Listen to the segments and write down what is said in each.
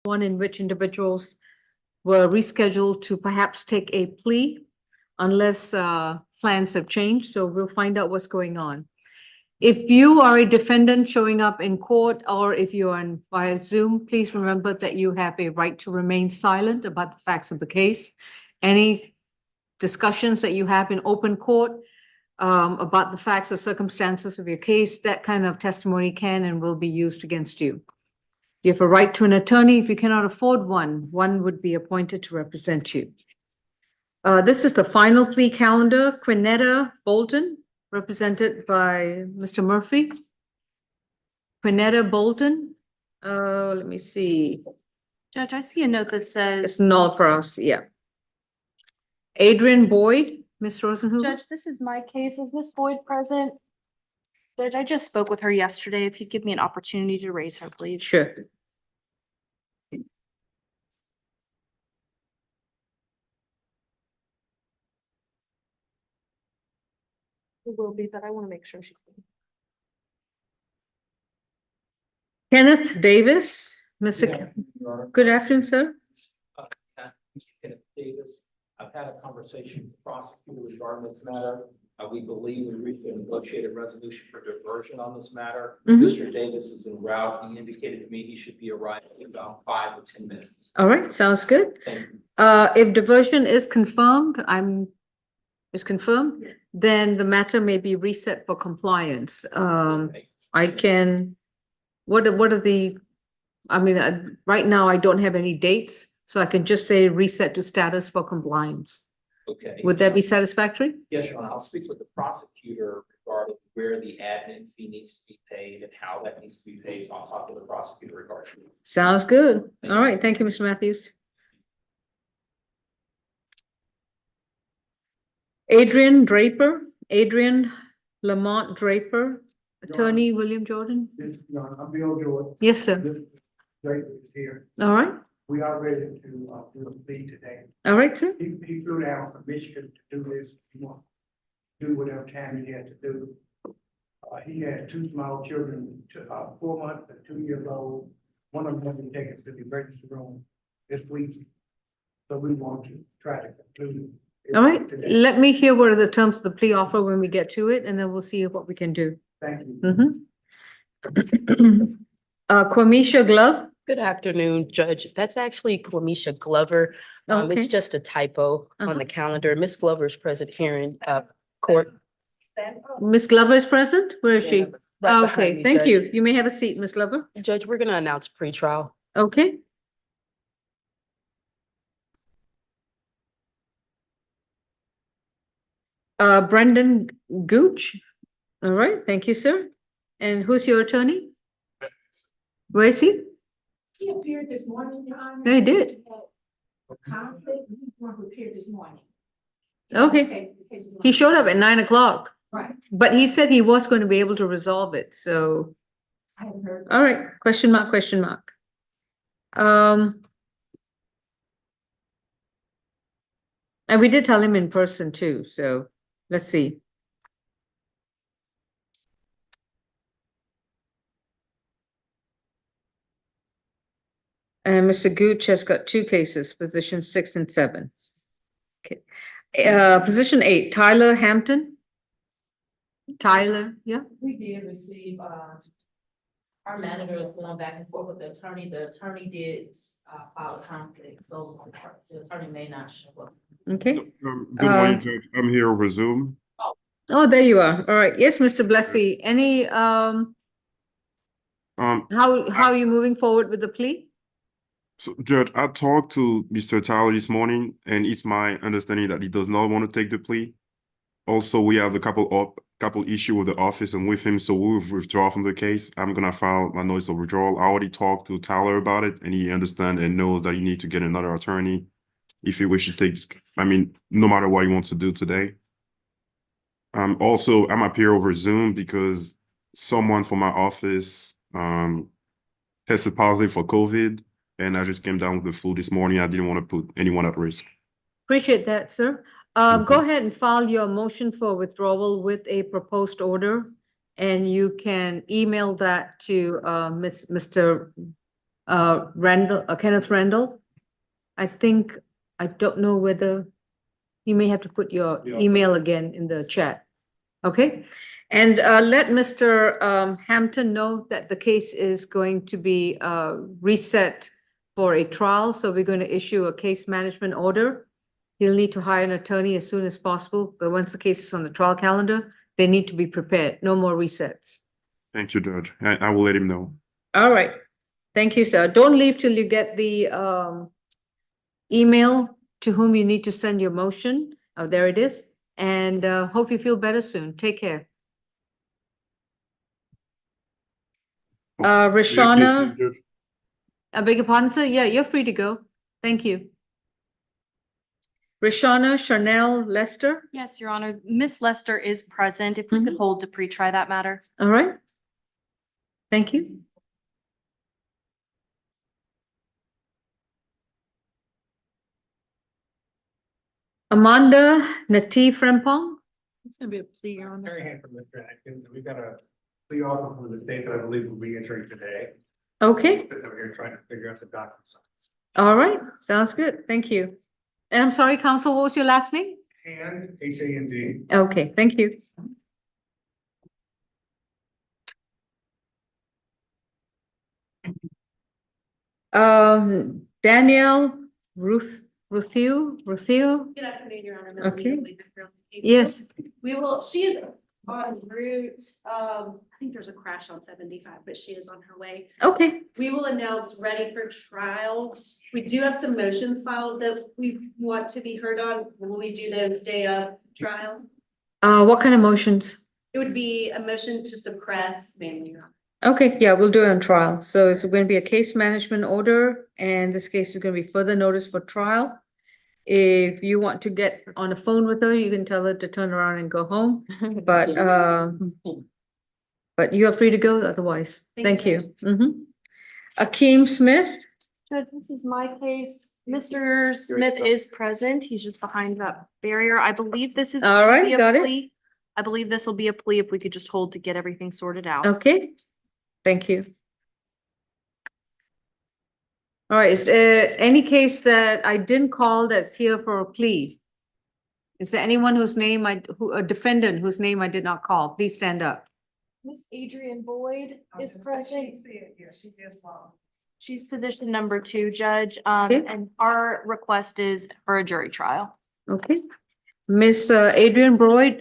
one in which individuals were rescheduled to perhaps take a plea unless plans have changed. So we'll find out what's going on. If you are a defendant showing up in court or if you are via Zoom, please remember that you have a right to remain silent about the facts of the case. Any discussions that you have in open court about the facts or circumstances of your case, that kind of testimony can and will be used against you. You have a right to an attorney. If you cannot afford one, one would be appointed to represent you. This is the final plea calendar. Quinetta Bolton, represented by Mr. Murphy. Quinetta Bolton, let me see. Judge, I see a note that says. It's Norcross, yeah. Adrian Boyd, Ms. Rosenhuber. Judge, this is my case. Is Ms. Boyd present? Judge, I just spoke with her yesterday. If you'd give me an opportunity to raise her, please. Sure. It will be, but I want to make sure she's. Kenneth Davis, Mr. Good afternoon, sir. Kenneth Davis. I've had a conversation with the prosecutor regarding this matter. We believe we reached a negotiated resolution for diversion on this matter. Mr. Davis is en route. He indicated to me he should be arriving in about 5 or 10 minutes. All right, sounds good. Thank you. If diversion is confirmed, then the matter may be reset for compliance. I can, what are the, I mean, right now I don't have any dates, so I can just say reset to status for compliance. Okay. Would that be satisfactory? Yes, Your Honor. I'll speak with the prosecutor regarding where the admin fee needs to be paid and how that needs to be paid. So I'll talk to the prosecutor regarding it. Sounds good. All right, thank you, Mr. Matthews. Adrian Lamont Draper, attorney William Jordan. I'm Bill Jordan. Yes, sir. Draper is here. All right. We are ready to do a plea today. All right, sir. He flew down from Michigan to do this. He wants to do whatever time he had to do. He had 2 small children, 4 months and 2 years old. One of them had been taken to the emergency room this week. So we want to try to conclude. All right, let me hear what are the terms of the plea offer when we get to it, and then we'll see what we can do. Thank you. Quamisha Glove. Good afternoon, Judge. That's actually Quamisha Glover. Okay. It's just a typo on the calendar. Miss Glover is present here in court. Miss Glover is present? Where is she? Right behind Okay, me, thank Judge. you. You may have a seat, Miss Glover. Judge, we're going to announce pretrial. Okay. Brendan Gooch. All right, thank you, sir. And who's your attorney? Where is he? He appeared this morning, Your Honor. He did. A conflict, he's the one who appeared this morning. Okay. He showed up at 9 o'clock, Right, but he said he was going to be able to resolve it, so. I haven't heard. All right, question mark, question mark. And we did tell him in person too, so let's see. And Mr. Gooch has got 2 cases, position 6 and 7. Okay, position 8, Tyler Hampton. Tyler, yeah, We did receive, our manager is going back and forth with the attorney. The attorney did, file a conflict, so the attorney may not show up. okay. Good morning, Judge. I'm here over Zoom. Oh, there you are. All right. Yes, Mr. Blessy, any, how are you moving forward with the plea? So, Judge, I talked to Mr. Tyler this morning, and it's my understanding that he does not want to take the plea. Also, we have a couple issue with the office and with him, so we'll withdraw from the case. I'm gonna file my notice of withdrawal. I already talked to Tyler about it, and he understands and knows that he needs to get another attorney if he wishes to take. I mean, no matter what he wants to do today. Also, I'm up here over Zoom because someone from my office tested positive for COVID, and I just came down with the flu this morning. I didn't want to put anyone at risk. Appreciate that, sir. Go ahead and file your motion for withdrawal with a proposed order, and you can email that to Mr. Kenneth Randall. I don't know whether you may have to put your email again in the chat. Okay? And let Mr. Hampton know that the case is going to be reset for a trial, so we're going to issue a case management order. He'll need to hire an attorney as soon as possible, but once the case is on the trial calendar, they need to be prepared. No more resets. Thank you, Judge. I will let him know. All right. Thank you, sir. Don't leave till you get the email to whom you need to send your motion. Oh, there it is. And hope you feel better soon. Take care. Rashana, Judge. I beg your pardon, sir? Yeah, you're free to go. Thank you. Rashana Chanel Lester. Yes, Your Honor. Miss Lester is present. If we could hold to pre-try that matter. All right. Thank you. Amanda Nati Frempong. It's gonna be a plea, Your Honor. Very hand from Mr. Atkins. We've got a plea offer from the state that I believe will be entering today. Okay, Sitting over here trying to figure out the documents. all right. Sounds good. Thank you. And I'm sorry, counsel, what was your last name? Hand, Hand. Okay, thank you. Danielle Ruthieu. Good afternoon, Your Honor. Okay. Yes, We will, she is en route, I think there's a crash on 75, but she is on her way. okay. We will announce ready for trial. We do have some motions filed that we want to be heard on. Will we do those day of trial? What kind of motions? It would be a motion to suppress mainly. Okay, yeah, we'll do it on trial. So it's going to be a case management order, and this case is going to be further notice for trial. If you want to get on the phone with her, you can tell her to turn around and go home, but you are free to go otherwise. Thank you. Akeem Smith, Judge, this is my case. Mr. Smith is present. He's just behind that barrier. I believe this is. All right, gonna be a got it. plea. I believe this will be a plea if we could just hold to get everything sorted out. okay, thank you. All right, is there any case that I didn't call that's here for a plea? Is there anyone whose name a defendant whose name I did not call? Please stand up. Miss Adrian Boyd is present. Yes, she is. She's position number 2, Judge, Okay. and our request is for a jury trial. Okay. Miss Adrian Boyd,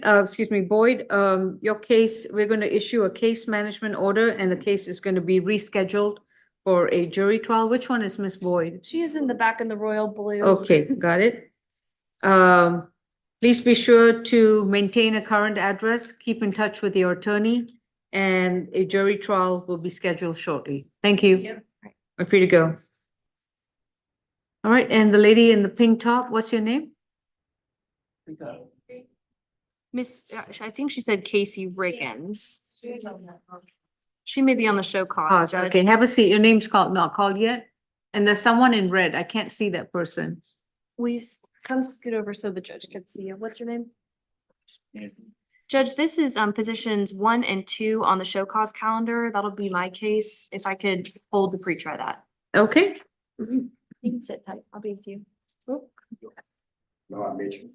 your case, we're going to issue a case management order and the case is going to be rescheduled for a jury trial. Which one is Miss Boyd? She is in the back in the royal blue. Okay, got it. Please be sure to maintain a current address, keep in touch with your attorney, and a jury trial will be scheduled shortly. Thank you. Yeah. We're free to go. All right, and the lady in the pink top, what's your name? Miss, I think she said Casey Riggins. She may be on the show cause. Judge. Okay, have a seat. Your name's not called yet? And there's someone in red. I can't see that person. Come scoot over so the judge can see you. What's your name? Judge, this is positions 1 and 2 on the show cause calendar. That'll be my case. If I could hold the pre-try that. Okay, You can sit tight. I'll be with you. No, I'm Mitchell.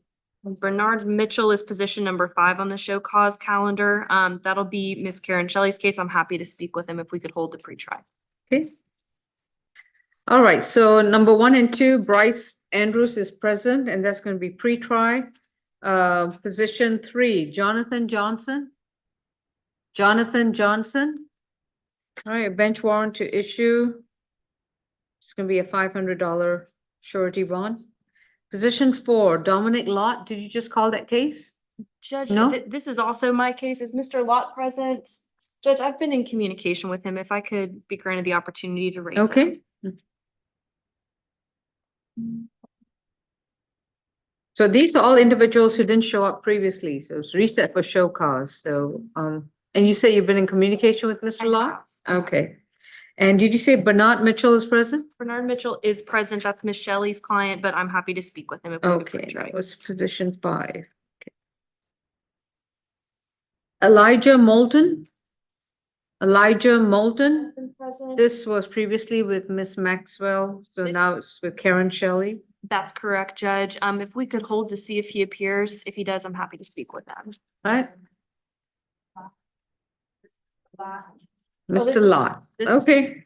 Bernard Mitchell is position number 5 on the show cause calendar. That'll be Miss Karen Shelley's case. I'm happy to speak with him if we could hold the pre-try. okay. All right, so number 1 and 2, Bryce Andrews is present, and that's going to be pre-try. Position 3, Jonathan Johnson. Jonathan Johnson. All right, a bench warrant to issue. It's going to be a $500 surety bond. Position 4, Dominic Lott. Did you just call that case? Judge, No? this is also my case. Is Mr. Lott present? Judge, I've been in communication with him. If I could be granted the opportunity to raise him. Okay. So these are all individuals who didn't show up previously, so it's reset for show cause, so, and you say you've been in communication with Mr. Lott? Okay. And did you say Bernard Mitchell is present? Bernard Mitchell is present. That's Miss Shelley's client, but I'm happy to speak with him if we could Okay, pre-try. that was position 5. Okay. Elijah Moulton? Elijah Moulton. Present. This was previously with Miss Maxwell, so This- now it's with Karen Shelley. That's correct, Judge. If we could hold to see if he appears. If he does, I'm happy to speak with him. Right? this Mr. is- Lot. this is- Okay,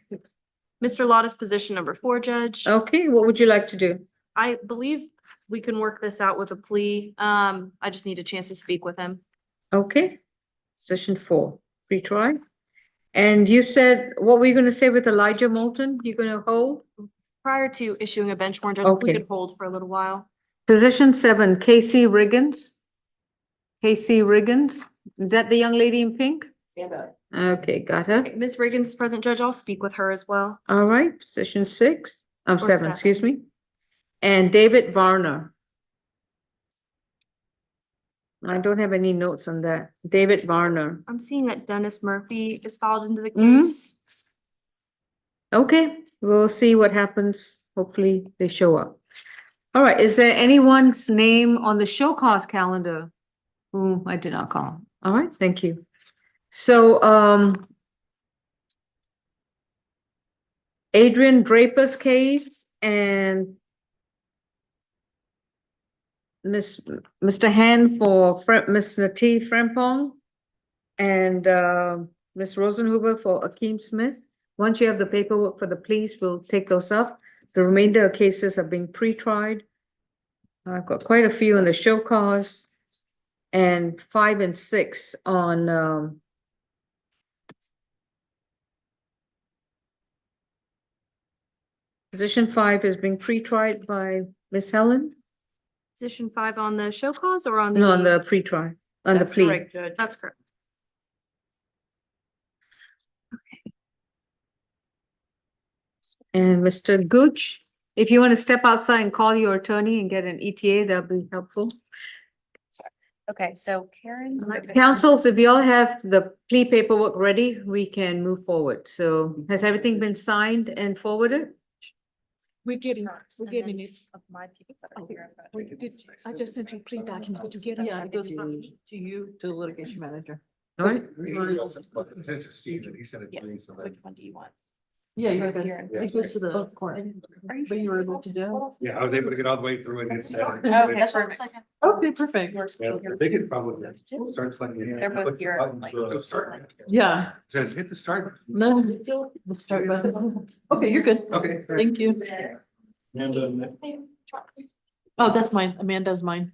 Mr. Lott is position number 4, Judge. okay, what would you like to do? I believe we can work this out with a plea. I just need a chance to speak with him. Okay, session 4, retry. And you said, what were you gonna say with Elijah Moulton? You're gonna hold? Prior to issuing a bench warrant, Judge, if we Okay. could hold for a little while. Position 7, Casey Riggins. Casey Riggins, is that the young lady in pink? Okay, got her. Okay, Ms. Riggins is present, Judge. I'll speak with her as well. All right, position 6, Or 7, seven. excuse me. And David Varner. I don't have any notes on that. David Varner. I'm seeing that Dennis Murphy is filed into the Mhm. case. Okay, we'll see what happens. Hopefully they show up. All right, is there anyone's name on the show cause calendar whom I did not call? All right, thank you. So, Adrian Draper's case and Mr. Han for Miss Nati Frempong and Miss Rosenhuber for Akeem Smith. Once you have the paperwork for the pleas, we'll take those up. The remainder of cases are being pre-tried. I've got quite a few on the show cause and 5 and 6 on position 5 is being pre-tried by Miss Helen. Position 5 on the show cause or on the? No, on the pre-trial, on the That's plea. correct, Judge. That's correct. And Mr. Gooch, if you want to step outside and call your attorney and get an ETA, that'll be helpful. Okay, so Karen's. Councils, if you all have the plea paperwork ready, we can move forward. So has everything been signed and forwarded? We're getting it. Of my people that are here. I just sent you plea documents. Did you get them? Yeah, it goes from to you to the litigation manager. All right, Sent to Steve and he sent it Yeah. to me, so Which one do you want? Yeah, you're good. Here. It goes to the court. Are you But you were able to do. yeah, I was able to get all the way through and it's. Okay, that's perfect. Okay, perfect. Yeah, they could probably start selecting. They're both here, like- Go start. Yeah, Says hit the start. no, let's start by. Okay, you're good. Okay. Thank you. Oh, that's mine. Amanda's mine.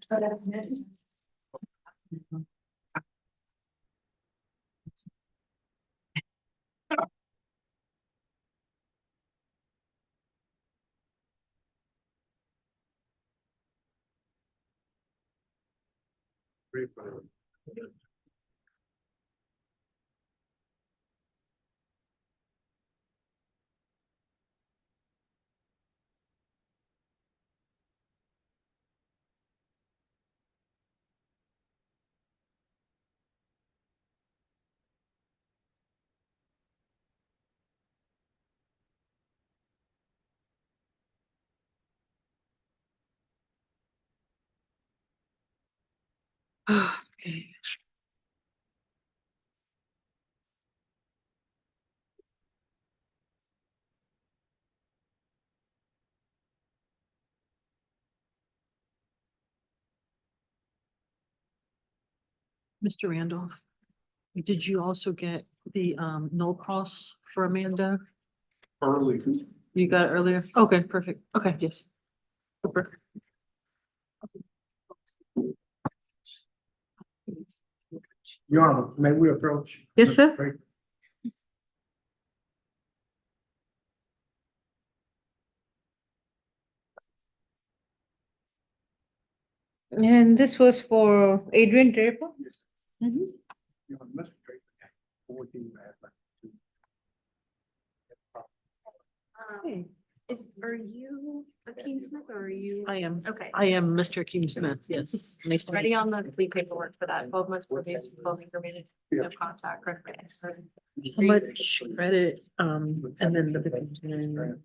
Okay. Mr. Randolph, did you also get the null cross for Amanda? Early. You got it earlier? Okay, perfect. Okay, yes. Super. Your Honor, may we approach? Yes, sir. Great. And this was for Adrian Draper? Mhm. Your Honor, Mr. Drake, 14 bad, but two. Are you Akeem Smith or are you? I am. Okay. I am Mr. Keem Smith, yes. Nice to meet Ready you. on the plea paperwork for that 12 months probation, 12 incremented, no contact, correct? How much credit, and then the.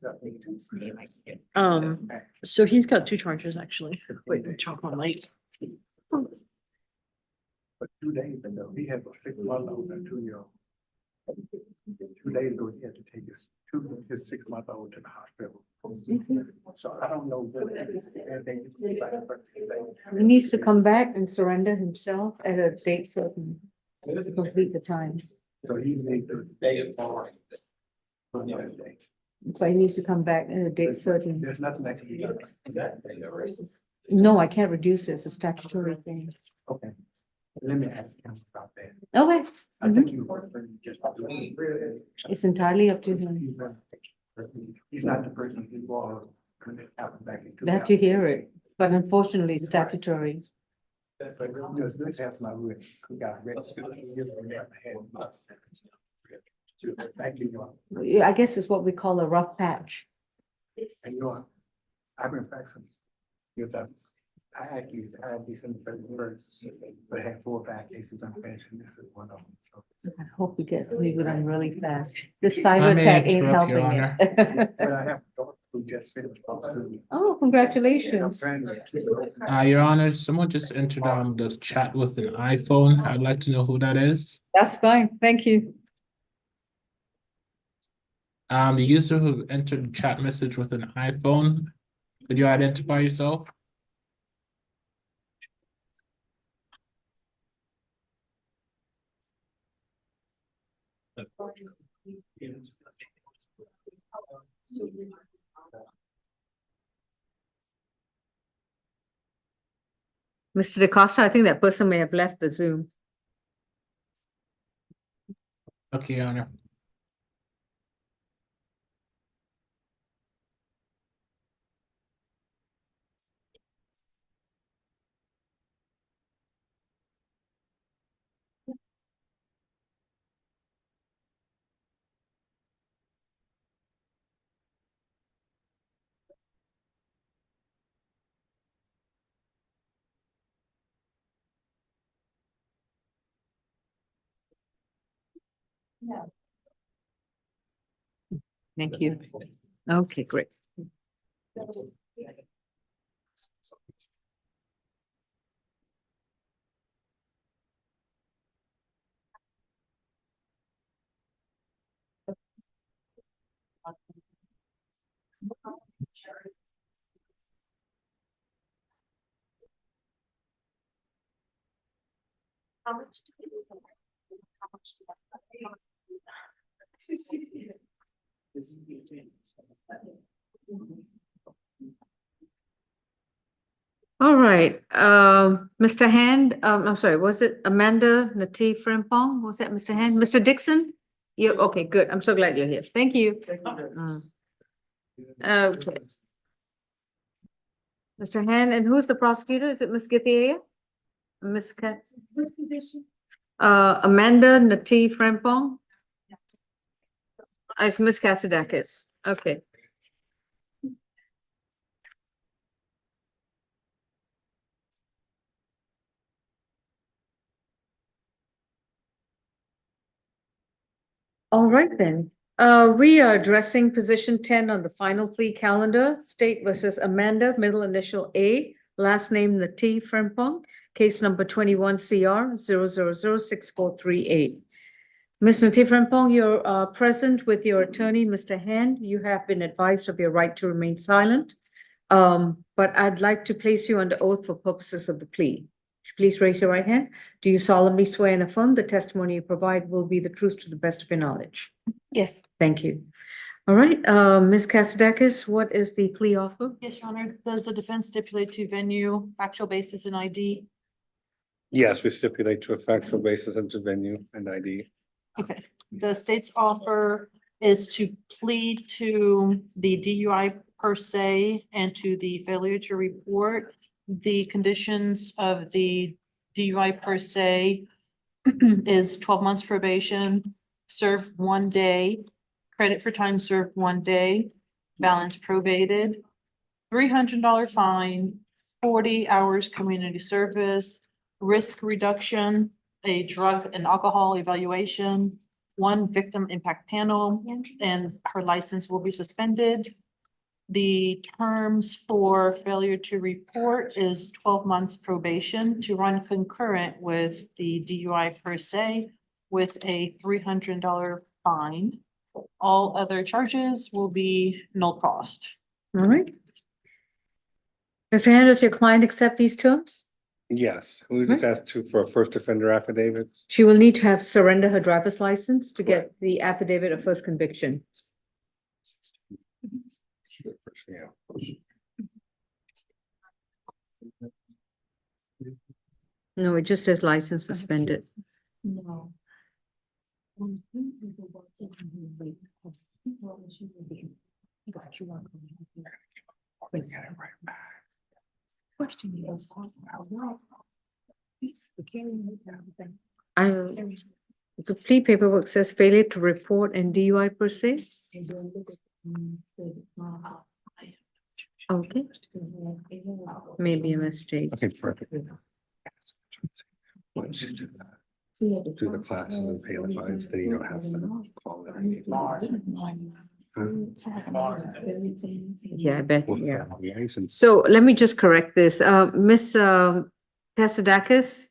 So he's got 2 charges, actually. Wait, chocolate light. But 2 days ago, he had a 6 month old and 2-year-old. 2 days ago, he had to take his 6-month-old to the hospital. So I don't know. He needs to come back and surrender himself at a date certain to complete the time. So he made the day following. For another day. So he needs to come back at a date certain. There's nothing that he done. That day already. No, I can't reduce it. It's a statutory thing. Okay. Let me ask him about that. Okay, I think he was just. it's entirely up to him. He's not the person who was when it happened back in. Glad to hear it, but unfortunately it's statutory. That's like, good to have somebody who got ready. Thank you. Yeah, I guess it's what we call a rough patch. And you know, I've been practicing. With that, I actually had December 31st, but I had 4 or 5 cases unfinished, and this is one of them. So. I hope we get through them really fast. This I cyber may attack ain't interrupt, Your helping it. But I have a daughter who just finished law school. Oh, And I'm congratulations. trying to. Your Honor, someone just entered this chat with an iPhone. I'd like to know who that is. That's fine. Thank you. The user who entered the chat message with an iPhone, could you identify yourself? Mr. DeCosta, I think that person may have left the Zoom. Okay, Your Honor. Thank you. Okay, great. All right, Mr. Hand, I'm sorry, was it Amanda Nati Frimpong? Was that Mr. Hand? Mr. Dixon? You, okay, good. I'm so glad you're here. Thank you. Okay. Mr. Hand, and who's the prosecutor? Is it Ms. Githia? Ms. Kat? Amanda Nati Frimpong? It's Ms. Kassidakis. Okay. All right then, we are addressing position 10 on the final plea calendar, State versus Amanda, middle initial A, last name Nati Frimpong, case number 21 CR 0006438. Ms. Nati Frimpong, you're present with your attorney, Mr. Hand. You have been advised of your right to remain silent. But I'd like to place you under oath for purposes of the plea. Please raise your right hand. Do you solemnly swear and affirm the testimony you provide will be the truth to the best of your knowledge? Yes. Thank you. All right, Ms. Kassidakis, what is the plea offer? Yes, Your Honor. Does the defense stipulate to venue, factual basis and ID? Yes, we stipulate to a factual basis into venue and ID. Okay, the state's offer is to plead to the DUI per se and to the failure to report. The conditions of the DUI per se is 12 months probation, serve 1 day, credit for time served 1 day, balance probated, $300 fine, 40 hours community service, risk reduction, a drug and alcohol evaluation, 1 victim impact panel, and her license will be suspended. The terms for failure to report is 12 months probation to run concurrent with the DUI per se. with a $300 fine. All other charges will be null cost. All right. Mr. Hand, does your client accept these terms? Yes, we just asked for a first offender affidavits. She will need to have surrender her driver's license to get the affidavit of first conviction. Yeah. No, it just says license suspended. No. Question is. I, the plea paperwork says failure to report and DUI per se. Okay, maybe a mistake. Okay, perfect. Once you do that, do the classes and pay the fines, then you don't have to call it. Yeah, I bet, yeah. So let me just correct this. Ms. Tassadakis,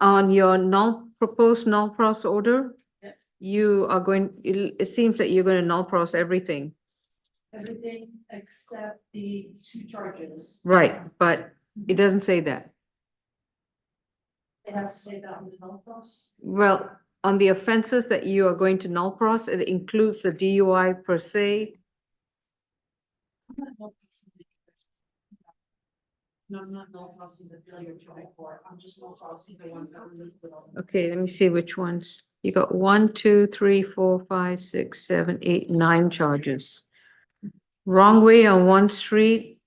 on your proposed null pros order, Yes. you are going, it seems that you're going to null pros everything. Everything except the 2 charges. Right, but it doesn't say that. It has to say that on the null cost. Well, on the offenses that you are going to null pros, it includes the DUI per se. No, I'm not null crossing the failure to report. I'm just null crossing the ones that were listed on. Okay, let me see which ones. You got 1, 2, 3, 4, 5, 6, 7, 8, 9 charges. Wrong way on 1 street.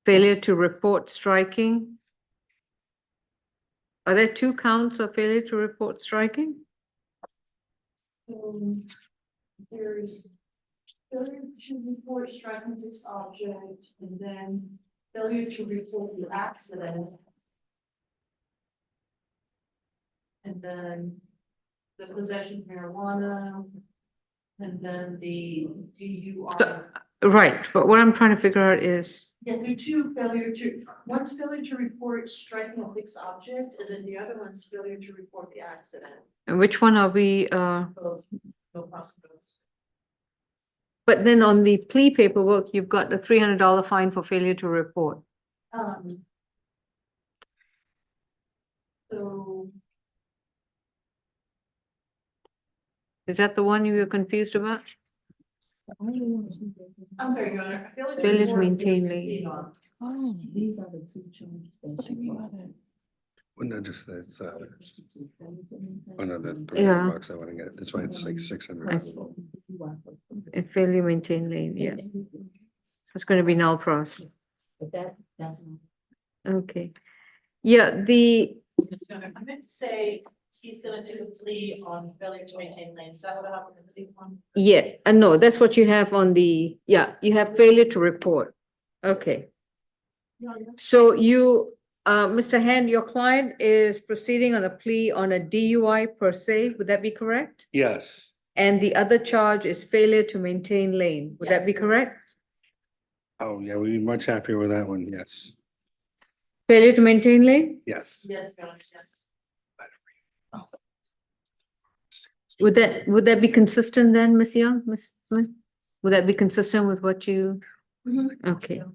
Failure to report striking. Are there 2 counts of failure to report striking? There's failure to report striking this object, and then failure to report the accident. And then the possession of marijuana, and then the DUI. Right, but what I'm trying to figure out is, Yes, there are 2 one's failure to report striking a fixed object, and then the other one's failure to report the accident. and which one are we, Both, no possibilities. but then on the plea paperwork, you've got a $300 fine for failure to report. So, Is that the one you were confused about? I'm sorry, Your Honor, Failure to report maintain is lane. on. These are the 2 charges. Well, no, just that's, another Yeah. $300 I want to get. That's why it's like 600. And failure to maintain lane, yeah. It's going to be null pros. But that's. Okay. Yeah, I meant to say, he's gonna take a plea on failure to maintain lane. Is that what happened in the big one? yeah, and no, that's what you have on the, yeah, you have failure to report. Okay. So you, Mr. Hand, your client is proceeding on a plea on a DUI per se, would that be correct? Yes, And the other charge is failure to maintain lane, would that be Yes. correct? oh, yeah, we'd be much happier with that one, yes, Failure to maintain lane? yes. Yes, Your Honor, yes. Would that be consistent then, Ms. Young, Ms. Smith? Would that be consistent with what you? Okay, Your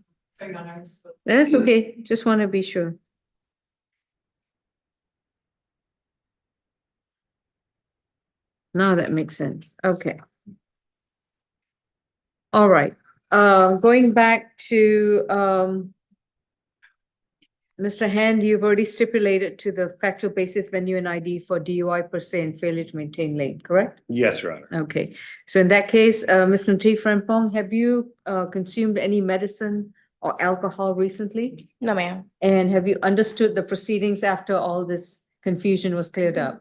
Honor. that's okay, just want to be sure. Now that makes sense, okay. All right, going back to, Mr. Hand, you've already stipulated to the factual basis venue and ID for DUI per se and failure to maintain lane, correct? Yes, Your Honor. Okay, so in that case, Ms. Natif Frimpong, have you consumed any medicine or alcohol recently? No, ma'am. And have you understood the proceedings after all this confusion was cleared up?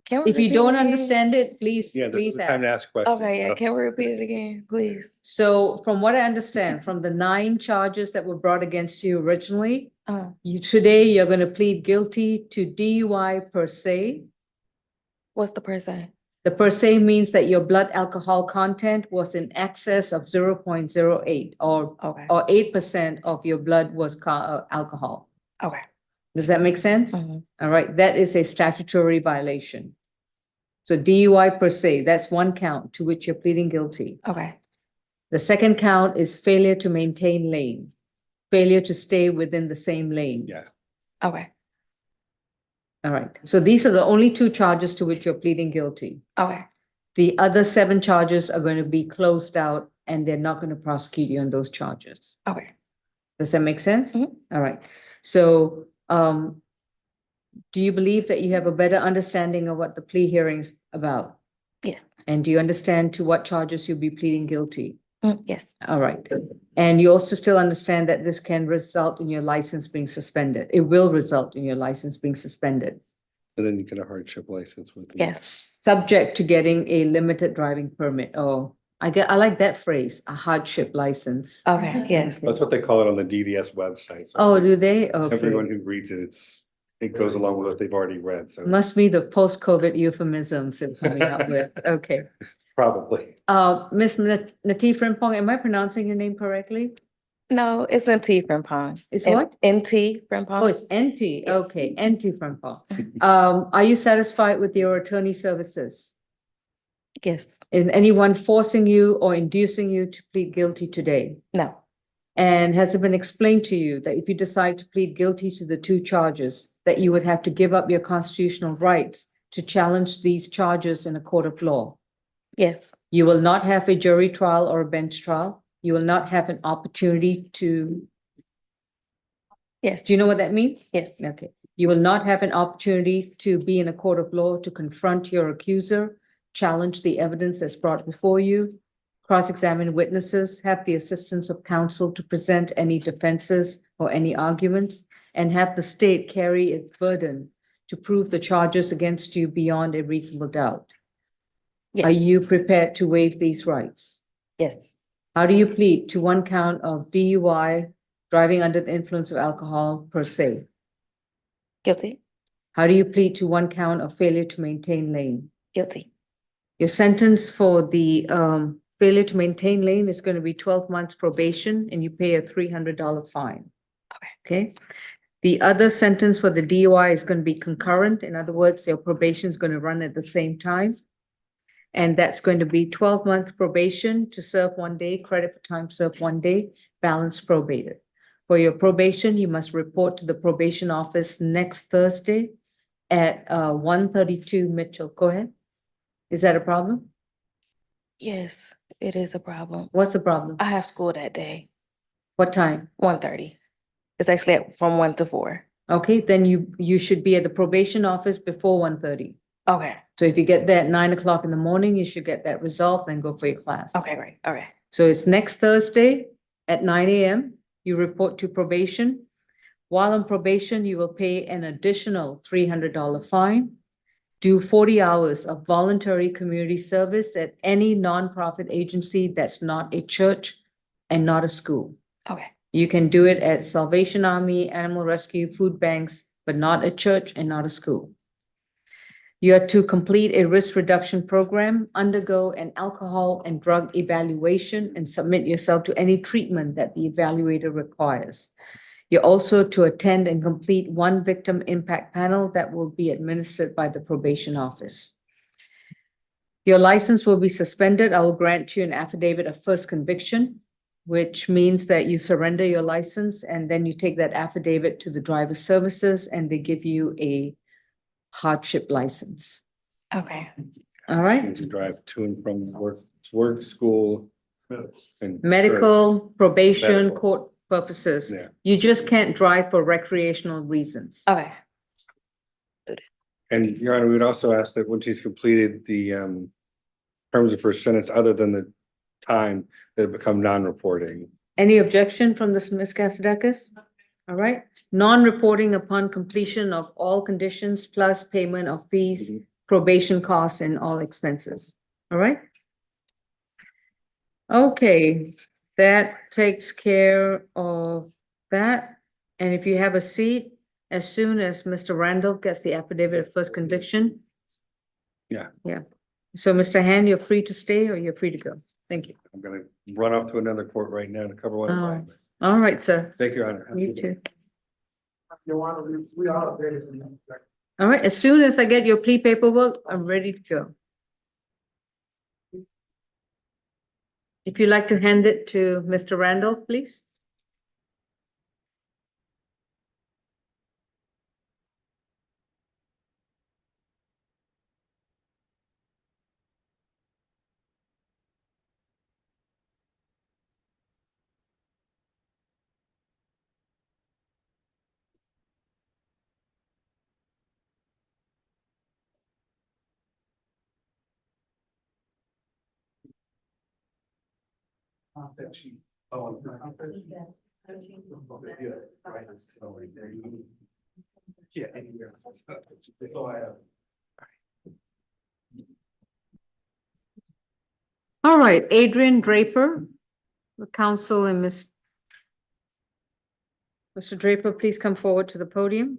Can we If you repeat don't it again? understand it, please, Yeah, this please is the time to ask. ask questions. Okay, yeah, so- can we repeat it again, please? So from what I understand, from the 9 charges that were brought against you originally, today you're going to plead guilty to DUI per se. What's the per se? The per se means that your blood alcohol content was in excess of 0.08 or Okay, 8% of your blood was alcohol. okay. Does that make sense? Mhm. All right, that is a statutory violation. So DUI per se, that's one count to which you're pleading guilty. Okay, The second count is failure to maintain lane, failure to stay within the same lane. Yeah. okay, All right, so these are the only two charges to which you're pleading guilty. okay, The other 7 charges are going to be closed out and they're not going to prosecute you on those charges. okay. Does that make sense? Mhm. All right, so, do you believe that you have a better understanding of what the plea hearing's about? Yes, And do you understand to what charges you'll be pleading guilty? yes, All right. And you also still understand that this can result in your license being suspended. It will result in your license being suspended, And then you get a hardship license with. yes. subject to getting a limited driving permit. Oh, I like that phrase, a hardship license. Okay, yes. That's what they call it on the DDS website. So Oh, do they? Okay. everyone who reads it, it goes along with what they've already read, so Must be the post-COVID euphemisms they're coming up with. Okay. probably. Ms. Natif Frimpong, am I pronouncing your name correctly? No, it's NT Frimpong. It's what? NT Frimpong. Oh, it's NT. Yes. Okay, NT Frimpong. Are you satisfied with your attorney services? Yes, Is anyone forcing you or inducing you to plead guilty today? no, And has it been explained to you that if you decide to plead guilty to the 2 charges, that you would have to give up your constitutional rights to challenge these charges in a court of law? yes, You will not have a jury trial or a bench trial. You will not have an opportunity to, yes. do you know what that means? Yes, Okay. You will not have an opportunity to be in a court of law to confront your accuser, challenge the evidence that's brought before you, cross-examine witnesses, have the assistance of counsel to present any defenses or any arguments, and have the state carry its burden to prove the charges against you beyond a reasonable doubt. Are yes, you prepared to waive these rights? yes, How do you plead to 1 count of DUI, driving under the influence of alcohol per se? guilty, How do you plead to 1 count of failure to maintain lane? guilty. Your sentence for the failure to maintain lane is going to be 12 months probation and you pay a $300 fine. Okay. The other sentence for the DUI is going to be concurrent. In other words, your probation is going to run at the same time. And that's going to be 12 months probation to serve 1 day, credit for time served 1 day, balance probated. For your probation, you must report to the probation office next Thursday at 132 Mitchell. Go ahead. Is that a problem? Yes, it is a problem. What's the problem? I have school that day, What time? 1:30. It's actually from 1 to 4. Okay, then you should be at the probation office before 1:30. Okay, So if you get there at 9 o'clock in the morning, you should get that resolved, then go for your class. okay, right, all right. So it's next Thursday at 9 a.m. You report to probation. While on probation, you will pay an additional $300 fine. Do 40 hours of voluntary community service at any nonprofit agency that's not a church and not a school. Okay, You can do it at Salvation Army, Animal Rescue, food banks, but not a church and not a school. You are to complete a risk reduction program, undergo an alcohol and drug evaluation, and submit yourself to any treatment that the evaluator requires. You're also to attend and complete 1 victim impact panel that will be administered by the probation office. Your license will be suspended. I will grant you an affidavit of first conviction, which means that you surrender your license and then you take that affidavit to the driver services and they give you a hardship license. okay, All right? To drive to and from work, school. And Medical, probation, Medical. court purposes. Yeah. You just can't drive for recreational reasons. okay, And Your Honor, we would also ask that once he's completed the terms of first sentence, other than the time, that it become non-reporting. Any objection from this Ms. Kassidakis? All right, non-reporting upon completion of all conditions plus payment of fees, probation costs and all expenses. All right? Okay, that takes care of that. And if you have a seat, as soon as Mr. Randall gets the affidavit of first conviction. Yeah. Yeah. So Mr. Han, you're free to stay or you're free to go. Thank you. I'm gonna run off to another court right now to cover one of Oh. mine. All right, sir. Thank you, Your Honor. You too. Your Honor, we are ready for you. All right, as soon as I get your plea paperwork, I'm ready to go. If you'd like to hand it to Mr. Randolph, please. That sheet. Oh, yeah, right. Yeah, anywhere. That's all I have. All right, Adrian Draper, the counsel and Mr. Draper, please come forward to the podium.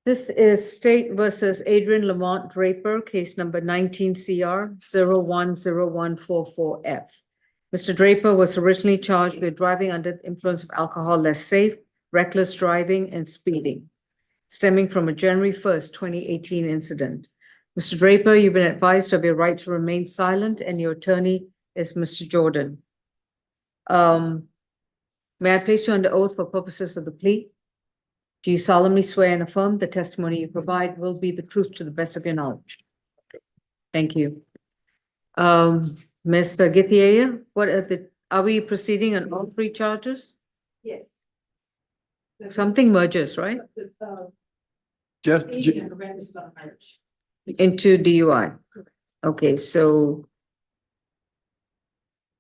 This is State versus Adrian Lamont Draper, case number 19 CR 010144F. Mr. Draper was originally charged with driving under the influence of alcohol less safe, reckless driving, and speeding, stemming from a January 1st, 2018 incident. Mr. Draper, you've been advised of your right to remain silent, and your attorney is Mr. Jordan. May I place you under oath for purposes of the plea? Do you solemnly swear and affirm the testimony you provide will be the truth to the best of your knowledge? Thank you. Ms. Githia, are we proceeding on all three charges? Yes. Something merges, right? Just, Into DUI. Okay, so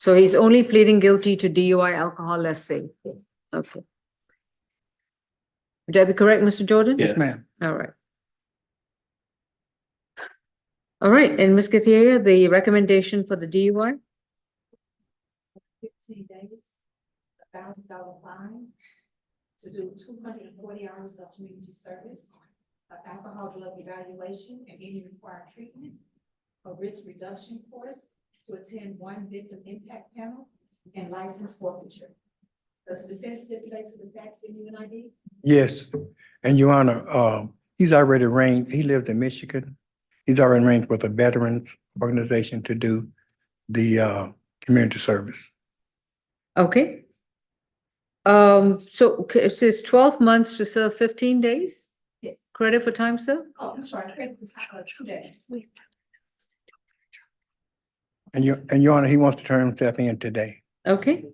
he's only pleading guilty to DUI alcohol less safe. Yes. Okay. Would that be correct, Mr. Jordan? Yes, ma'am. All right. All right, and Ms. Githia, the recommendation for the DUI? 15 days, $1,000 fine, to do 240 hours of community service, alcohol drug evaluation and any required treatment, a risk reduction course to attend one victim impact panel, and license forfeiture. Does the defense stipulate to the facts given you an ID? yes, and Your Honor, he's already arranged, he lives in Michigan. He's already arranged with a veterans organization to do the community service. Okay. So it says 12 months to serve 15 days? Yes. Credit for time served? Oh, I'm sorry, credit for 2 days. And Your Honor, he wants to turn himself in today. Okay.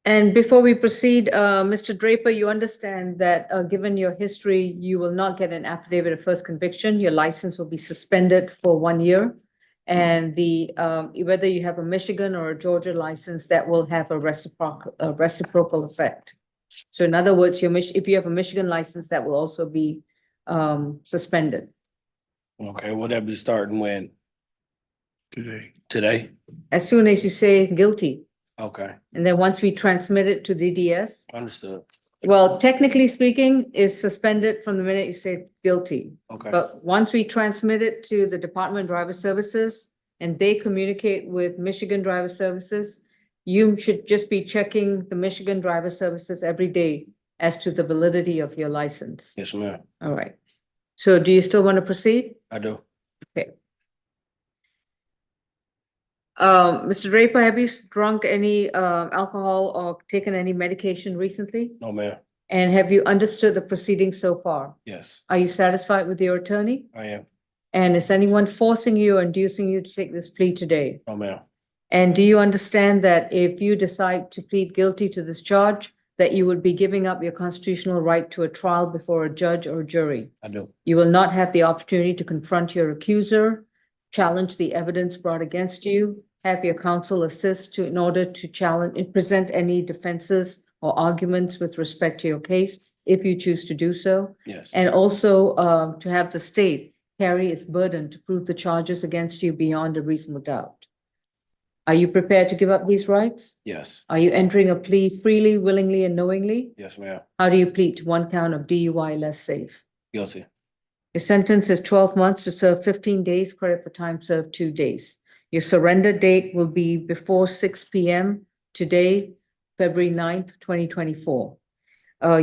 And before we proceed, Mr. Draper, you understand that given your history, you will not get an affidavit of first conviction. Your license will be suspended for 1 year. And whether you have a Michigan or a Georgia license, that will have a reciprocal effect. So in other words, if you have a Michigan license, that will also be suspended. Okay, will that be starting when? Today? As soon as you say guilty. Okay, And then once we transmit it to DDS, understood. well, technically speaking, is suspended from the minute you say guilty. Okay, But once we transmit it to the Department of Driver Services and they communicate with Michigan Driver Services, you should just be checking the Michigan Driver Services every day as to the validity of your license. yes, ma'am. All right. So do you still want to proceed? I do. Mr. Draper, have you drunk any alcohol or taken any medication recently? No, ma'am. And have you understood the proceedings so far? Yes, Are you satisfied with your attorney? I am. And is anyone forcing you or inducing you to take this plea today? No, ma'am. And do you understand that if you decide to plead guilty to this charge, that you would be giving up your constitutional right to a trial before a judge or jury? I do. You will not have the opportunity to confront your accuser, challenge the evidence brought against you, have your counsel assist in order to challenge and present any defenses or arguments with respect to your case, if you choose to do so. Yes, And also to have the state carry its burden to prove the charges against you beyond a reasonable doubt. Are you prepared to give up these rights? yes, Are you entering a plea freely, willingly, and knowingly? yes, ma'am. How do you plead to one count of DUI less safe? Guilty. Your sentence is 12 months to serve 15 days, credit for time served 2 days. Your surrender date will be before 6 p.m. today, February 9th, 2024.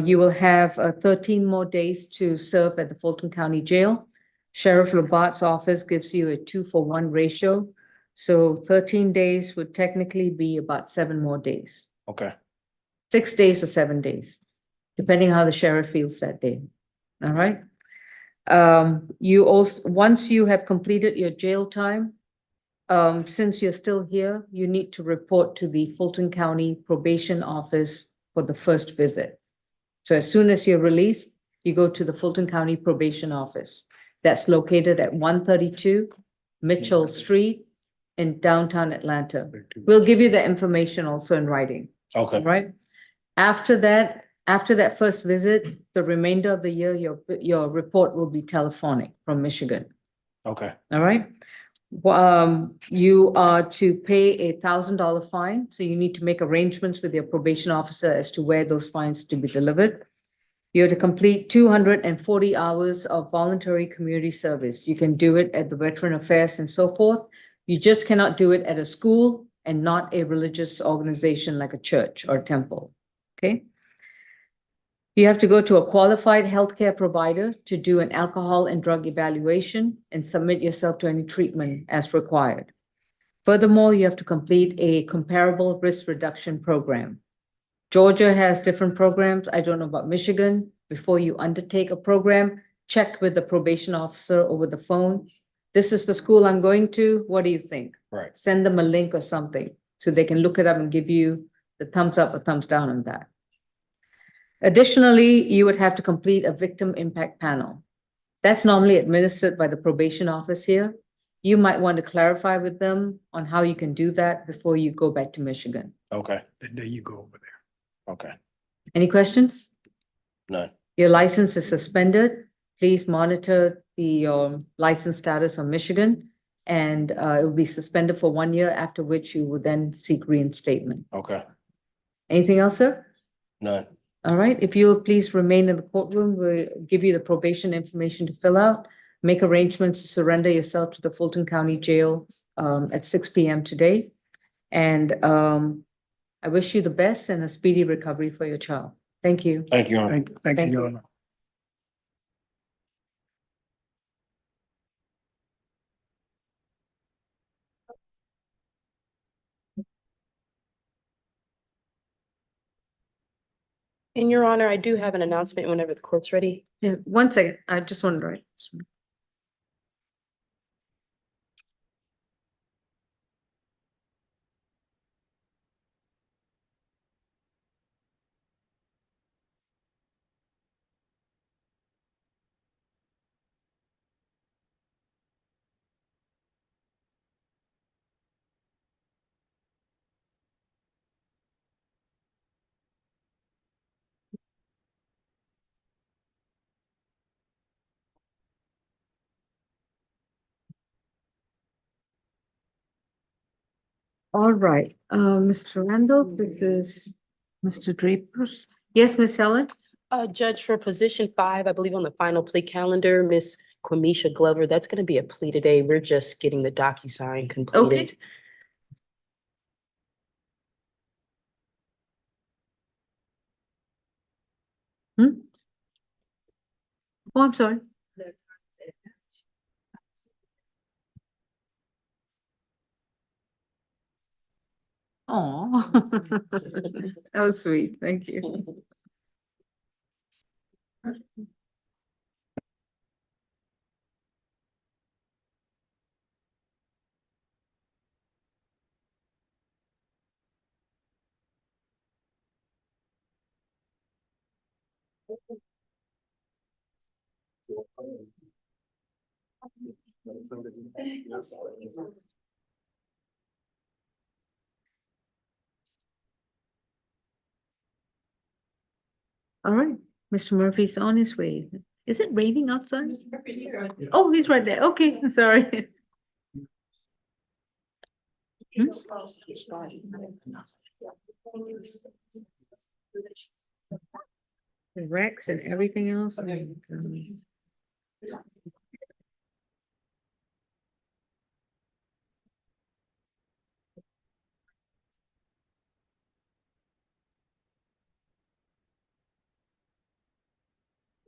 You will have 13 more days to serve at the Fulton County Jail. Sheriff Labart's office gives you a 2-for-1 ratio. So 13 days would technically be about 7 more days. Okay. 6 days or 7 days, depending how the sheriff feels that day. All right. You also, once you have completed your jail time, since you're still here, you need to report to the Fulton County Probation Office for the first visit. So as soon as you're released, you go to the Fulton County Probation Office. That's located at 132 Mitchell Street in downtown Atlanta. We'll give you the information also in writing. Okay. All right. After that first visit, the remainder of the year, your report will be telephonic from Michigan. Okay. All right. You are to pay $1,000 fine, so you need to make arrangements with your probation officer as to where those fines to be delivered. You're to complete 240 hours of voluntary community service. You can do it at the Veteran Affairs and so forth. You just cannot do it at a school and not a religious organization like a church or temple. Okay. You have to go to a qualified healthcare provider to do an alcohol and drug evaluation and submit yourself to any treatment as required. Furthermore, you have to complete a comparable risk reduction program. Georgia has different programs. I don't know about Michigan. Before you undertake a program, check with the probation officer over the phone. This is the school I'm going to. What do you think? Right. Send them a link or something so they can look it up and give you the thumbs up or thumbs down on that. Additionally, you would have to complete a victim impact panel. That's normally administered by the probation office here. You might want to clarify with them on how you can do that before you go back to Michigan. Okay. The day you go over there. Okay. Any questions? None. Your license is suspended. Please monitor the license status on Michigan, and it will be suspended for 1 year, after which you will then seek reinstatement. Okay. Anything else, sir? None. All right, if you will please remain in the courtroom, we'll give you the probation information to fill out. Make arrangements to surrender yourself to the Fulton County Jail at 6 p.m. today. And I wish you the best and a speedy recovery for your child. Thank you. Thank you, Your Honor. Thank Thank you, you. Your Honor. In your honor, I do have an announcement whenever the court's ready. Yeah, 1 second. I just wanted to write. All right, Mr. Randall, this is Mr. Draper's. Yes, Miss Helen? Judge, for position 5, I believe on the final plea calendar, Miss Quamisha Glover, that's gonna be a plea today. We're just getting the DocuSign completed. Hmm? Oh, I'm sorry. Oh, that was sweet. Thank you. All right, Mr. Murphy's on his way. Is it raining outside? Oh, he's right there. Okay, sorry. Hmm? The Rex and everything else.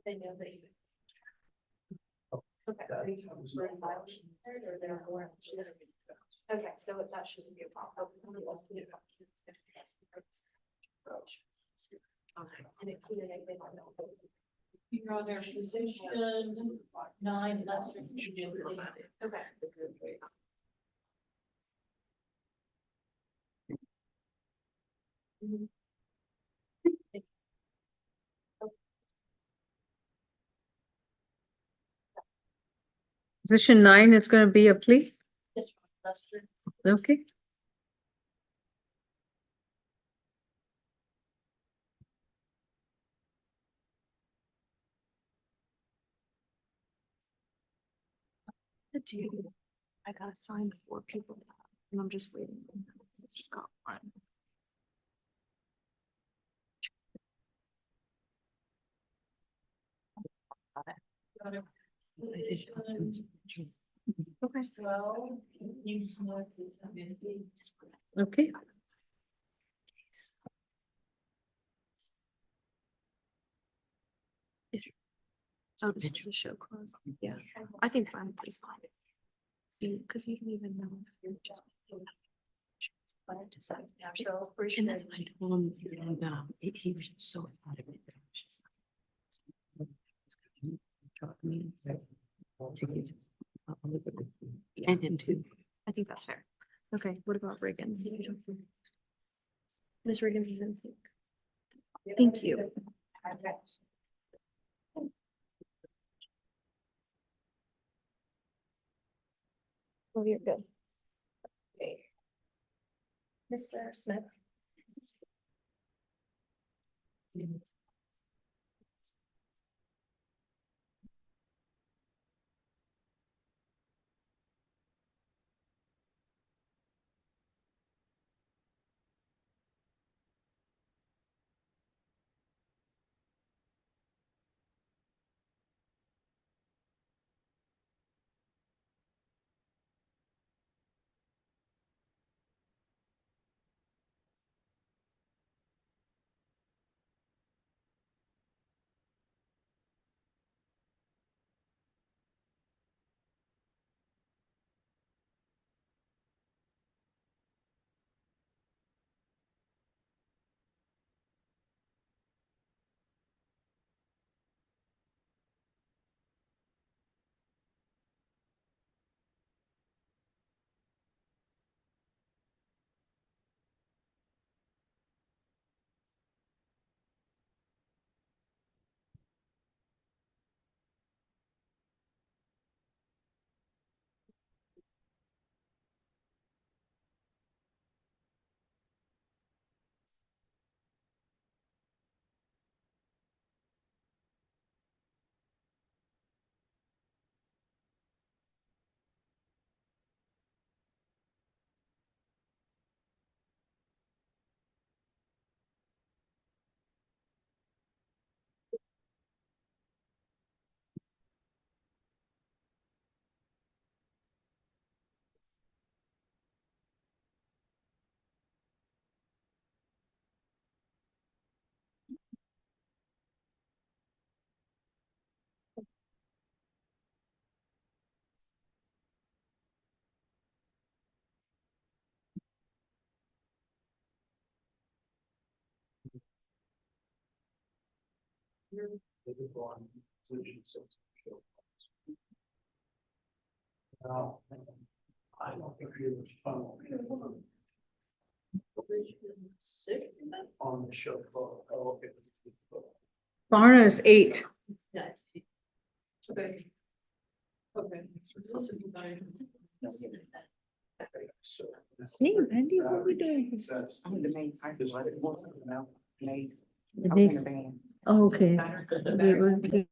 They know that you. Okay, so you can refer to file or there's more. Okay, so that shouldn't be a problem. Okay. And it clearly they don't know. You're on their position 9 left. Okay. Position 9 is going to be a plea. That's true. Okay. I gotta sign 4 people and I'm just waiting. Just got one. Okay. Well, you smart. Okay. Oh, this was a show close. Yeah, I think fine, please fine. Because you can even know if you're just. But I decided to have show. And that's what I told him, and he was just so out of it. That I was just like, drop me to get and him too. I think that's fair. Okay, what about Riggins? Miss Riggins is in pink. Thank you. Oh, you're good. Okay. Mr. Smith. I don't think it was fun. On the show. Oh, okay. Barna is 8. That's. Okay. Okay. Hey, Wendy, what are we doing? I'm the main person. Denise. Oh, okay. We-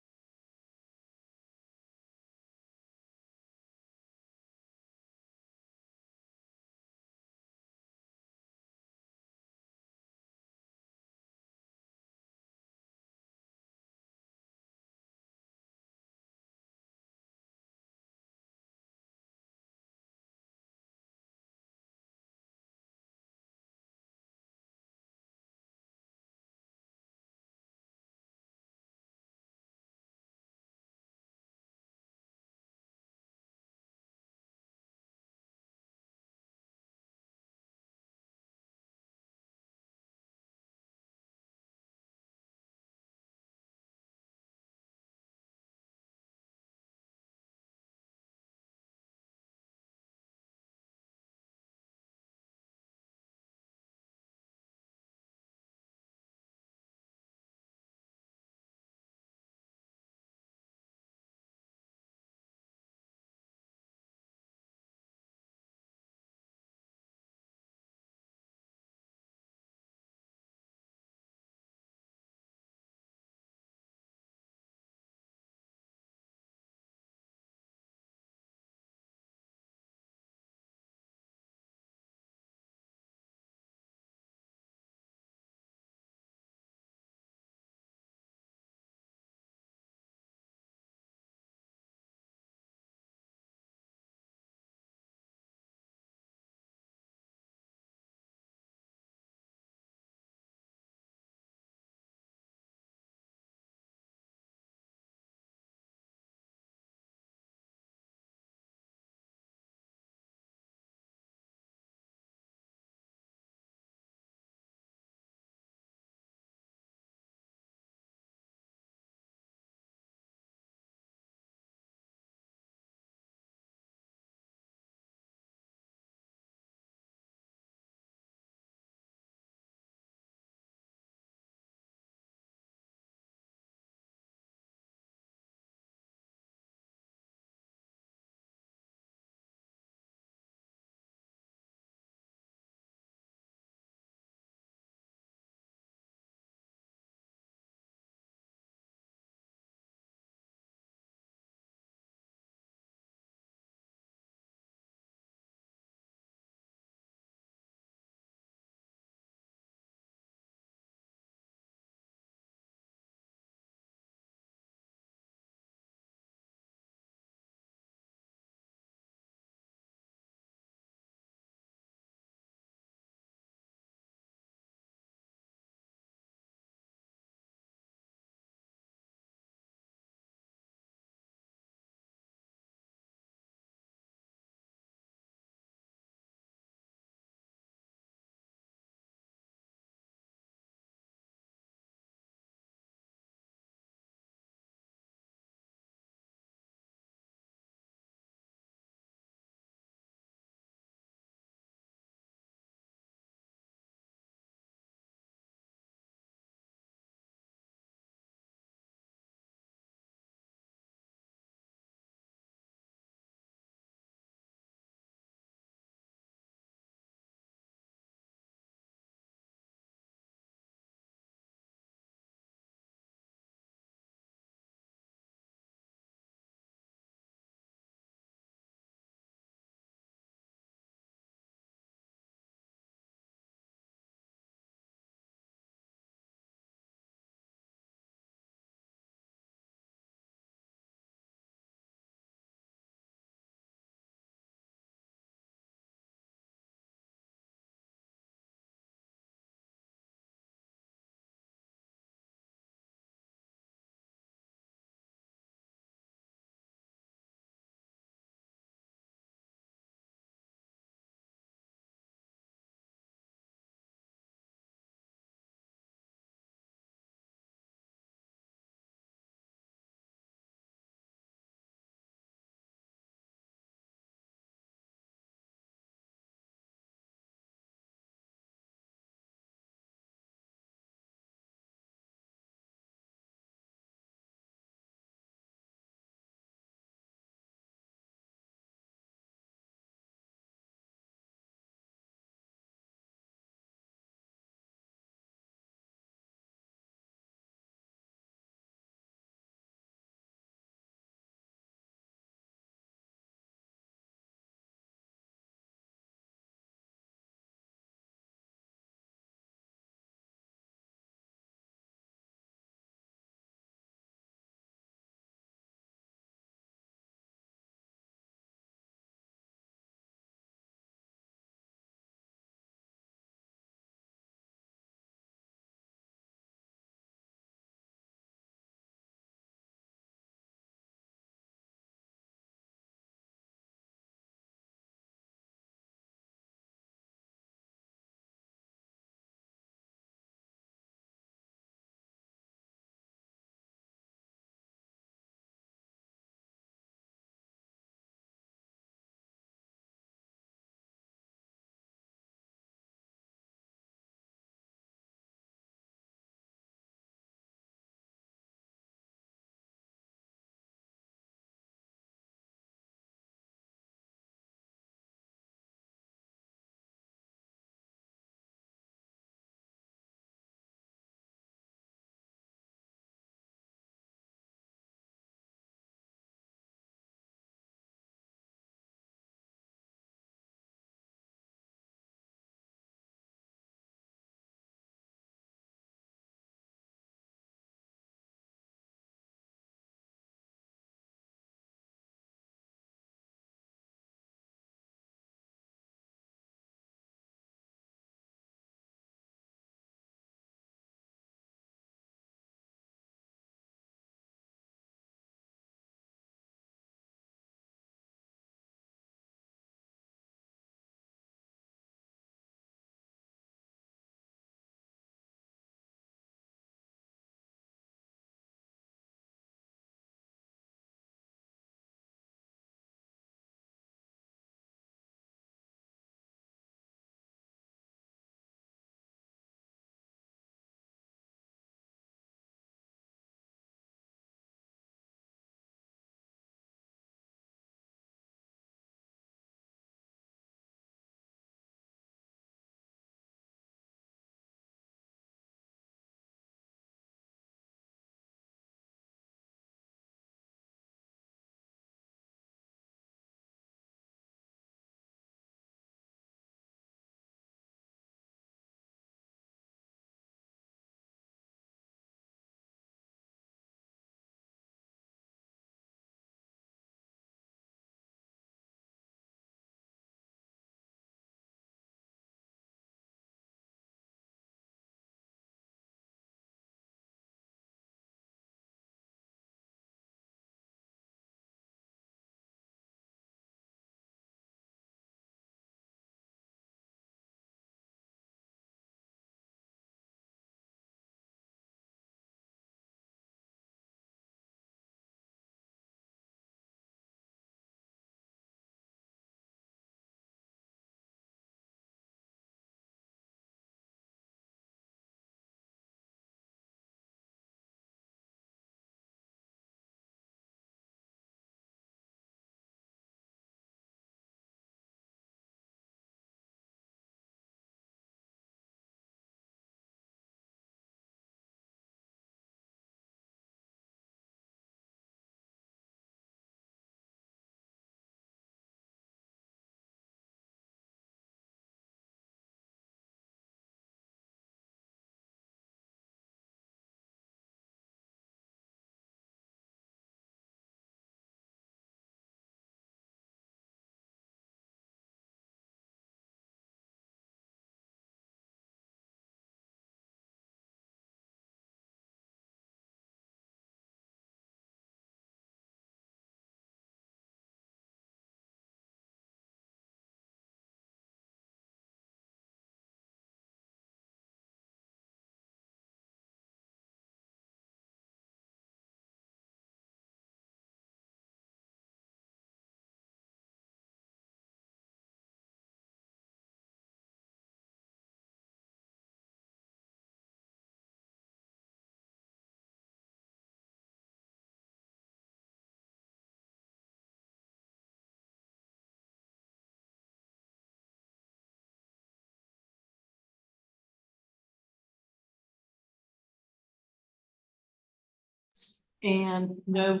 and no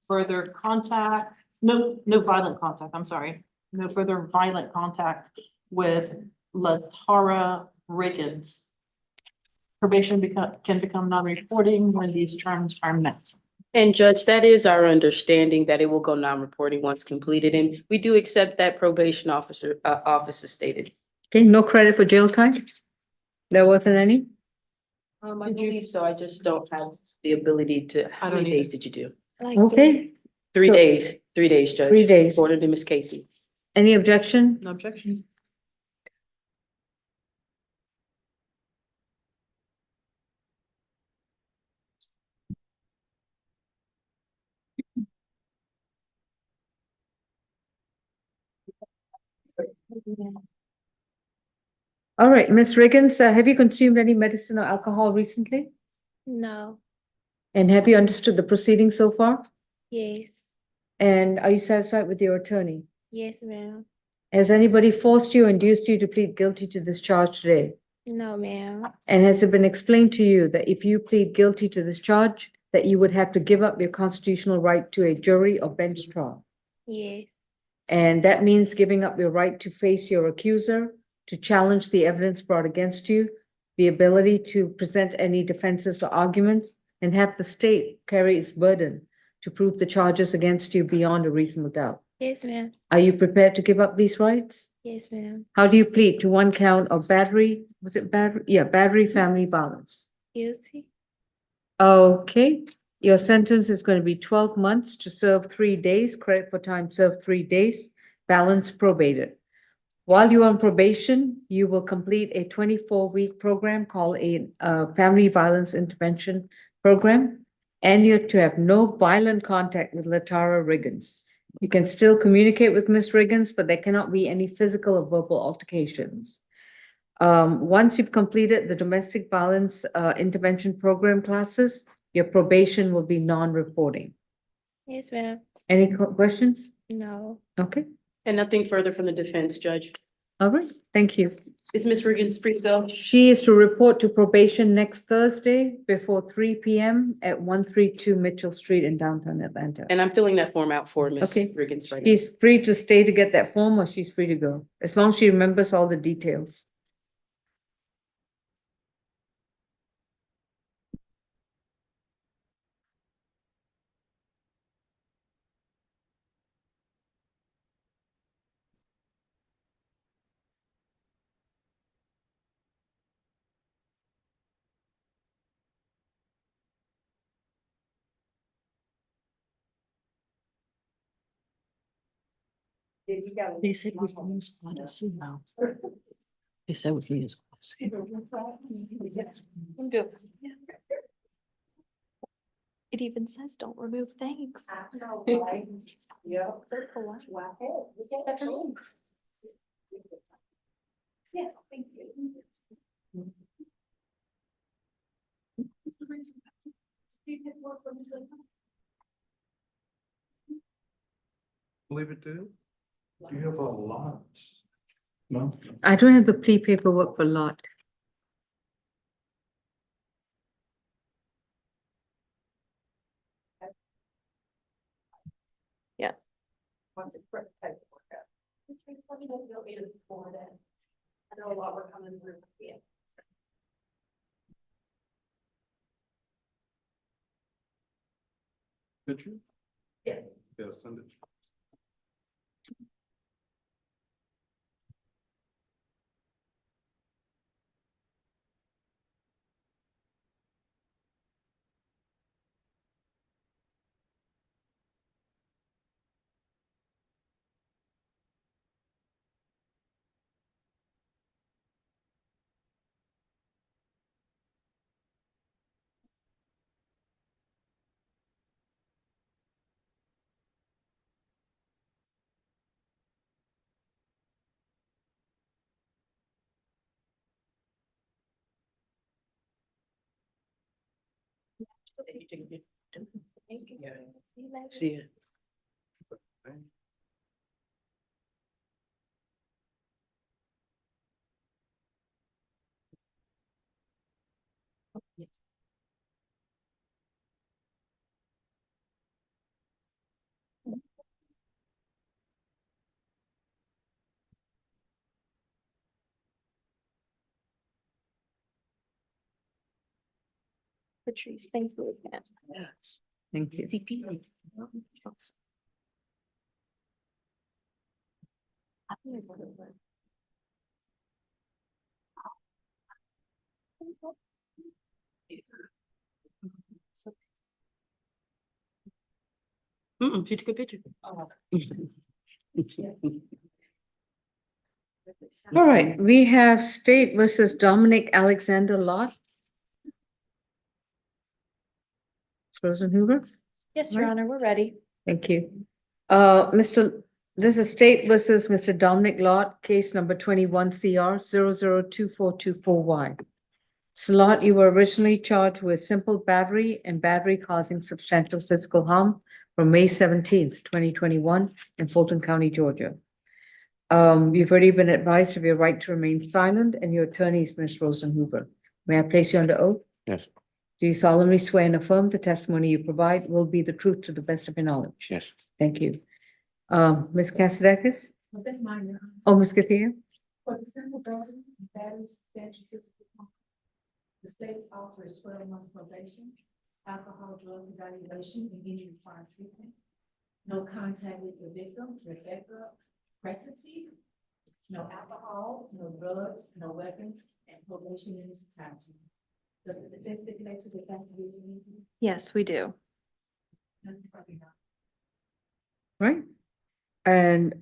further contact, no violent contact, I'm sorry. No further violent contact with Latara Riggins. Probation can become non-reporting when these terms are met. And Judge, that is our understanding that it will go non-reporting once completed, and we do accept that probation officer stated. Okay, no credit for jail time? There wasn't any? I believe so. I just don't have the ability to, how many days did you do? Okay, 3 So- days, 3 days, Judge. 3 days. According to Ms. Casey. Any objection? No objections. All right, Ms. Riggins, have you consumed any medicine or alcohol recently? No, And have you understood the proceedings so far? yes, And are you satisfied with your attorney? yes, ma'am. Has anybody forced you or induced you to plead guilty to this charge today? No, ma'am. And has it been explained to you that if you plead guilty to this charge, that you would have to give up your constitutional right to a jury or bench trial? Yes, And that means giving up your right to face your accuser, to challenge the evidence brought against you, the ability to present any defenses or arguments, and have the state carry its burden to prove the charges against you beyond a reasonable doubt. yes, ma'am. Are you prepared to give up these rights? Yes, ma'am. How do you plead to one count of battery? Was it battery? Yeah, battery family violence. Guilty. Okay, your sentence is going to be 12 months to serve 3 days, credit for time served 3 days, balance probated. While you're on probation, you will complete a 24-week program called a Family Violence Intervention Program, and you're to have no violent contact with Latara Riggins. You can still communicate with Ms. Riggins, but there cannot be any physical or verbal altercations. Once you've completed the domestic violence intervention program classes, your probation will be non-reporting. Yes, ma'am. Any questions? No. Okay, And nothing further from the defense, Judge. all right, thank you. Is Ms. Riggins free to go? She is to report to probation next Thursday before 3 p.m. at 132 Mitchell Street in downtown Atlanta. And I'm filling that form out for Ms. Okay. Riggins right now. She's free to stay to get that form, or she's free to go, as long as she remembers all the details. They said we can use Odyssey now. They said we can use Odyssey. It even says don't remove things. Yeah. Yeah, thank you. Believe it do? Do you have a lot? No? I don't have the plea paperwork for lot. Once it's correct, type of work out. Let me know if you want me to forward it. I know a lot were coming through. Yeah. Did you? Yeah. Yeah, send it. See ya. Patrice, thanks for that. Thank you. CP. She took a picture. All right, we have State versus Dominic Alexander Lot. Rosenhuber, Yes, Your Right. Honor, we're ready. thank you. This is State versus Mr. Dominic Lot, case number 21 CR 002424Y. So Lot, you were originally charged with simple battery and battery causing substantial physical harm from May 17th, 2021 in Fulton County, Georgia. You've already been advised of your right to remain silent, and your attorney is Ms. Rosenhuber. May I place you under oath? Yes, Do you solemnly swear and affirm the testimony you provide will be the truth to the best of your knowledge? yes. Thank you. Ms. Kassidakis? That's mine, Your Honor. Oh, Ms. Gathia? For the simple batteries, statute, the state's offer is 12 months probation, alcohol drug evaluation, and any required treatment. No contact with the victim, Rebecca Crescenti, no alcohol, no drugs, no weapons, and probation in its entirety. Does the defense stipulate to the fact that these are Yes, we do. Right. And,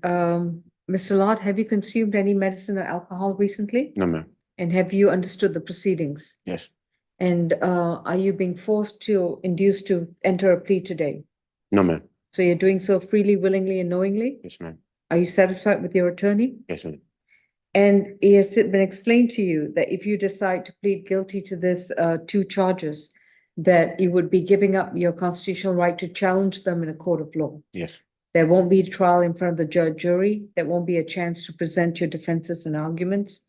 Mr. Lott, have you consumed any medicine or alcohol recently? No, ma'am. And have you understood the proceedings? Yes. And, are you being induced to enter a plea today? No, ma'am. So you're doing so freely, willingly, and knowingly? Yes, ma'am. Are you satisfied with your attorney? Yes, ma'am. And has it been explained to you that if you decide to plead guilty to this two charges, that you would be giving up your constitutional right to challenge them in a court of law? Yes. There won't be a trial in front of the judge, jury. There won't be a chance to present your defenses and arguments.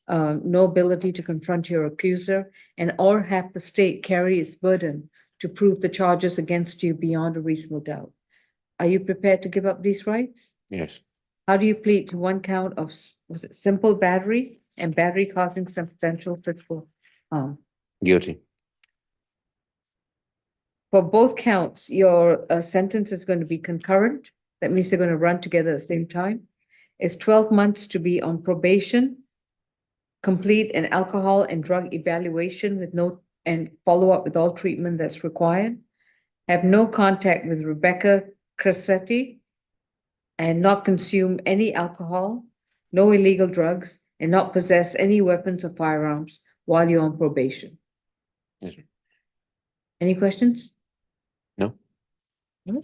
No ability to confront your accuser, and or have the state carry its burden to prove the charges against you beyond a reasonable doubt. Are you prepared to give up these rights? Yes. How do you plead to one count of, was it simple battery and battery causing substantial physical harm? Guilty. For both counts, your sentence is going to be concurrent. That means they're going to run together at the same time. It's 12 months to be on probation, complete an alcohol and drug evaluation with no, and follow up with all treatment that's required. Have no contact with Rebecca Cressetti, and not consume any alcohol, no illegal drugs, and not possess any weapons or firearms while you're on probation. Yes, ma'am. Any questions? No. No?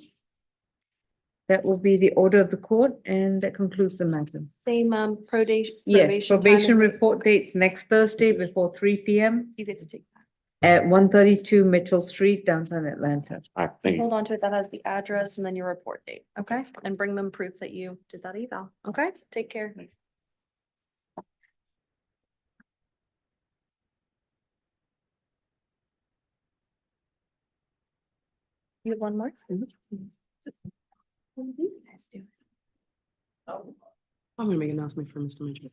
That will be the order of the court, and that concludes the matter. Same, probation. Yes, time probation and- report dates next Thursday before 3 p.m. You get to take that. at 132 Mitchell Street, downtown Atlanta. All right, thank you. Hold on to it. That has the address and then your report date. Okay? And bring them proof that you did that eval. Okay? Take care. You have one more? What do these guys do? I'm gonna make an announcement for Mr. Mitchell.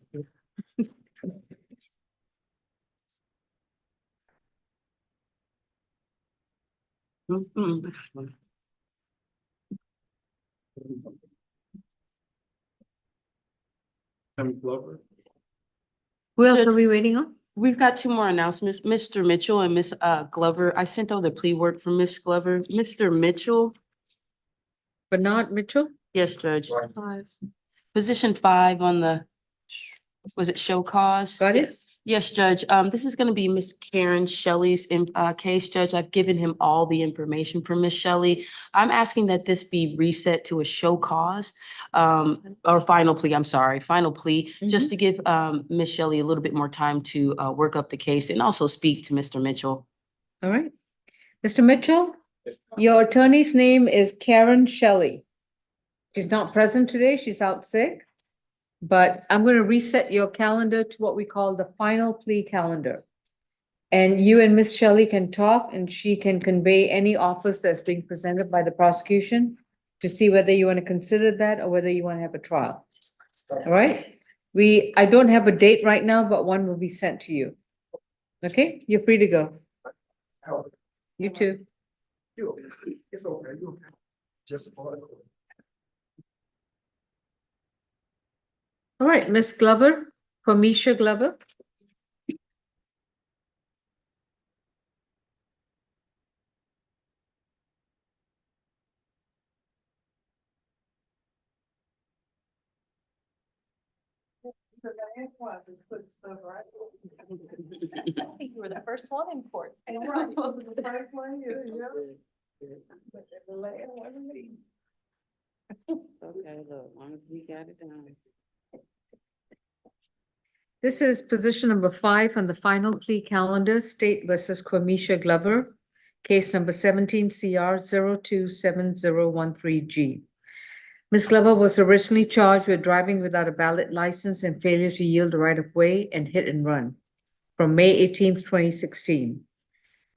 Who else are we waiting on? We've got two more announcements. Mr. Mitchell and Miss Glover. I sent over the plea work from Miss Glover. Mr. Mitchell. Bernard Mitchell? Yes, Judge. Five. Position 5 on the, was it show cause? Got it? Yes, Judge. This is gonna be Miss Karen Shelley's case, Judge. I've given him all the information from Miss Shelley. I'm asking that this be reset to a show cause, or final plea, I'm sorry, final plea, just to give Miss Shelley a little bit more time to work up the case and also speak to Mr. Mitchell. All right. Mr. Mitchell, your attorney's name is Karen Shelley. She's not present today. She's out sick. But I'm going to reset your calendar to what we call the final plea calendar. And you and Miss Shelley can talk, and she can convey any offers that's being presented by the prosecution to see whether you want to consider that or whether you want to have a trial. All right? I don't have a date right now, but one will be sent to you. Okay, you're free to go. You too. You okay? It's okay, you okay? Just a part of it. All right, Miss Glover, Quamisha Glover. I think you were the first one in court. Okay, look, as long as we got it down. This is position number 5 on the final plea calendar, State versus Quamisha Glover, case number 17 CR 027013G. Ms. Glover was originally charged with driving without a valid license and failure to yield a right of way and hit and run from May 18th, 2016.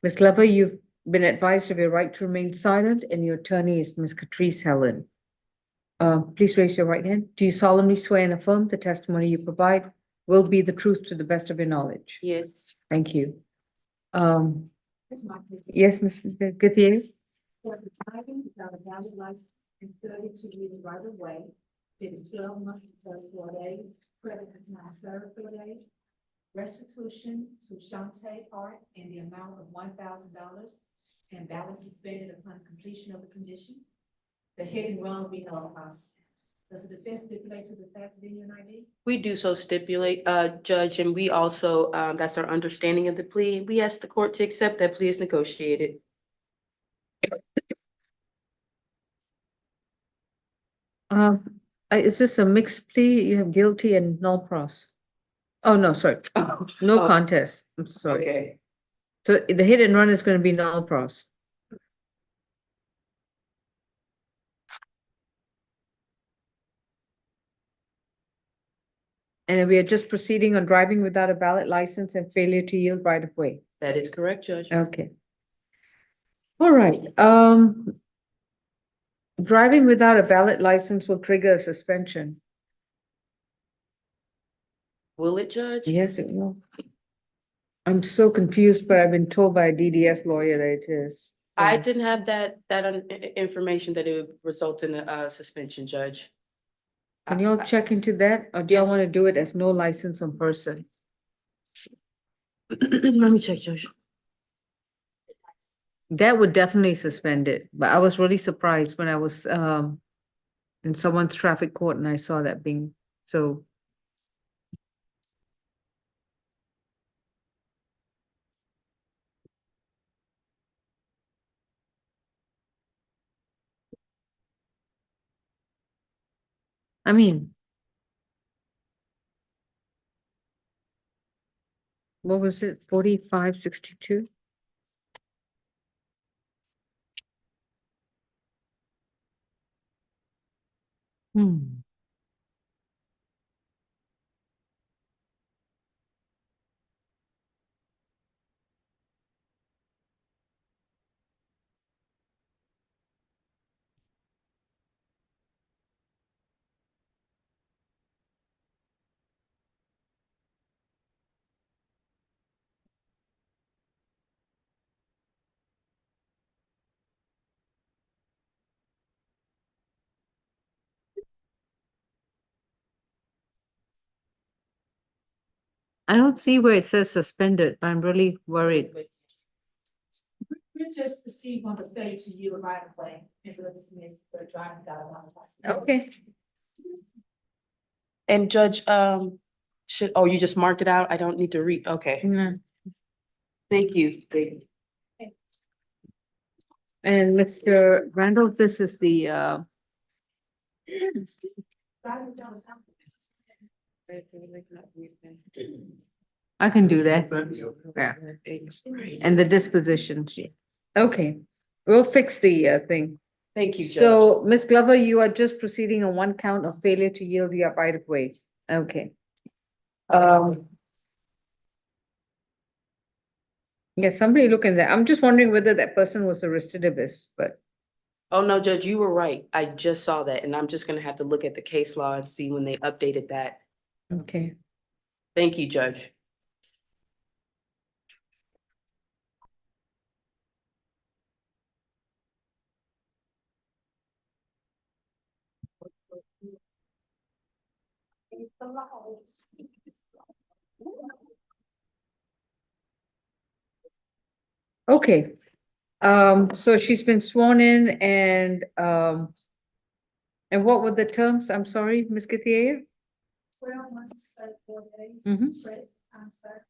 Ms. Glover, you've been advised of your right to remain silent, and your attorney is Ms. Catrice Helen. Please raise your right hand. Do you solemnly swear and affirm the testimony you provide will be the truth to the best of your knowledge? Yes. Thank you. That's my opinion. Yes, Ms. Gutierrez? For the driving without a valid license and failure to leave the right of way, did a 12-month plus 4 days, credit for time served 4 days, restitution to Shantae Hart in the amount of $1,000 and balance expended upon completion of the condition. The hit and run will be held hostage. Does the defense stipulate to the facts being an ID? We do so stipulate, Judge, and we also, that's our understanding of the plea. We ask the court to accept that plea as negotiated. Is this a mixed plea? You have guilty and null pros? Oh, no, sorry. No Oh, contest. I'm sorry. Okay. So the hit and run is going to be null pros. And we are just proceeding on driving without a valid license and failure to yield right of way. That is correct, Judge. Okay. All right, driving without a valid license will trigger a suspension. Will it, Judge? Yes, it will. I'm so confused, but I've been told by a DDS lawyer that it is. I didn't have that information that it would result in a suspension, Judge. Can you all check into that, or do y'all Yes. want to do it as no license on person? Let me check, Judge. That would definitely suspend it, but I was really surprised when I was in someone's traffic court and I saw that being so. I mean, what was it, 4562? Hmm. I don't see where it says suspended, but I'm really worried. We'll just proceed on the failure to yield right of way and we'll dismiss the driving without a valid license. Okay. And Judge, you just marked it out? I don't need to read, okay. No. Thank you. Thank you. And Mr. Randall, this is the Driving without a valid I can do that. Yeah. And the disposition sheet. Okay, we'll fix the thing. Thank you, Judge. So, Ms. Glover, you are just proceeding on one count of failure to yield your right of way. Okay. Yeah, somebody look in there. I'm just wondering whether that person was a recidivist, but Oh, no, Judge, you were right. I just saw that, and I'm just gonna have to look at the case law and see when they updated that. okay. Thank you, Judge. Okay, so she's been sworn in and what were the terms? I'm sorry, Ms. Githia? 12 months to serve 4 days. Mhm. Credit time served.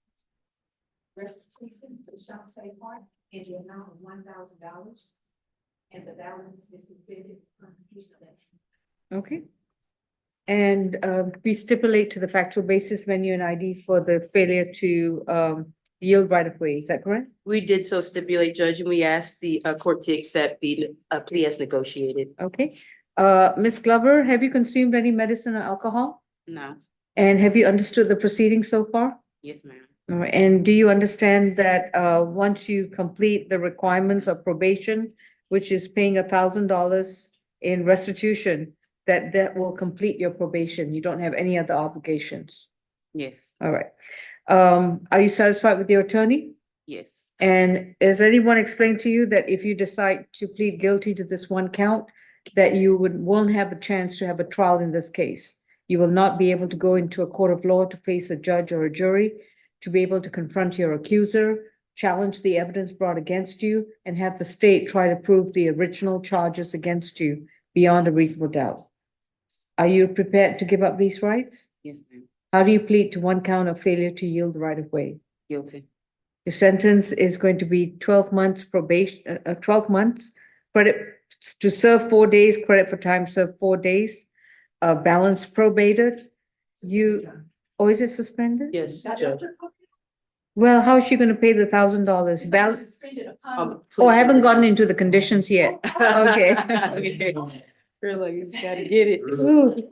Restitution to Shantae Park in the amount of $1,000. And the balance is suspended on completion of that. Okay. And we stipulate to the factual basis, venue and ID for the failure to yield right of way, is that correct? We did so stipulate, Judge, and we asked the court to accept the plea as negotiated. Okay. Ms. Glover, have you consumed any medicine or alcohol? No. And have you understood the proceedings so far? Yes, ma'am. All right, and do you understand that once you complete the requirements of probation, which is paying $1,000 in restitution, that will complete your probation? You don't have any other obligations. Yes. All right. Are you satisfied with your attorney? Yes. And has anyone explained to you that if you decide to plead guilty to this one count, that you won't have a chance to have a trial in this case? You will not be able to go into a court of law to face a judge or a jury, to be able to confront your accuser, challenge the evidence brought against you, and have the state try to prove the original charges against you beyond a reasonable doubt. Are you prepared to give up these rights? Yes, ma'am. How do you plead to one count of failure to yield the right of way? Guilty. The sentence is going to be 12 months probation, 12 months, credit to serve 4 days, credit for time served 4 days, balance probated. Oh, is it suspended? Yes, Judge. Well, how is she gonna pay the $1,000? Balance, Suspended upon. oh, I haven't gotten into the conditions yet. Okay. Okay. Really, you gotta get it. Ooh,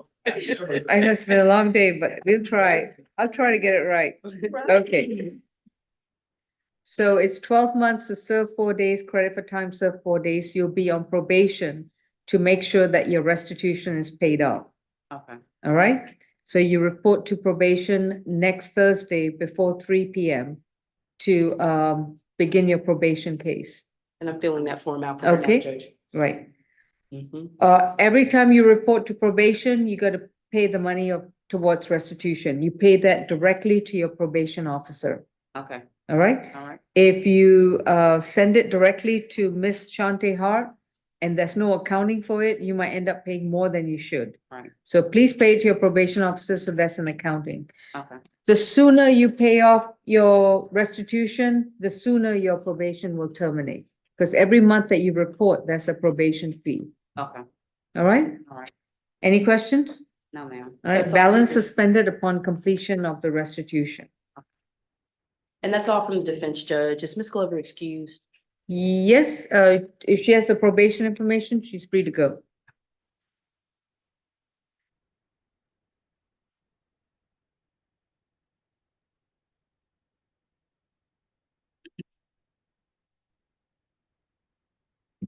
I know it's been a long day, but we'll try. I'll try to get it right. Okay. So it's 12 months to serve 4 days, credit for time served 4 days. You'll be on probation to make sure that your restitution is paid off. Okay. All right? So you report to probation next Thursday before 3 p.m. to begin your probation case. And I'm filling that form out. for her now, Okay. Judge. Right. Mhm. Every time you report to probation, you got to pay the money towards restitution. You pay that directly to your probation officer. Okay, All right? all right. If you send it directly to Miss Shante Hart and there's no accounting for it, you might end up paying more than you should. Right. So please pay it to your probation officer so that's an accounting. Okay. The sooner you pay off your restitution, the sooner your probation will terminate. Because every month that you report, that's a probation fee. Okay, All right? all right. Any questions? No, ma'am. All right, That's all. balance suspended upon completion of the restitution. And that's all from the defense, Judge. Is Ms. Glover excused? Yes, if she has the probation information, she's free to go.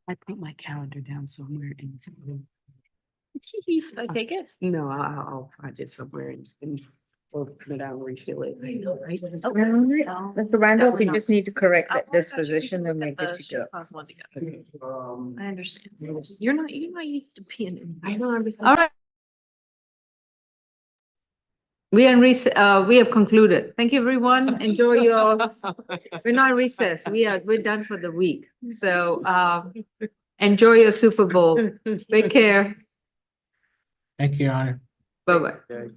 I put my calendar down somewhere in this room. Should I take it? No, I'll find it somewhere and or print it out and refill it. Mr. Randolph, you just need to correct that disposition and make it to go. I understand. You're not used to being in. I know. All right. We have concluded. Thank you, everyone. Enjoy your, we're not in recess. We're done for the week. So, enjoy your Super Bowl. Take care. Thank you, Your Honor. Bye-bye. Okay.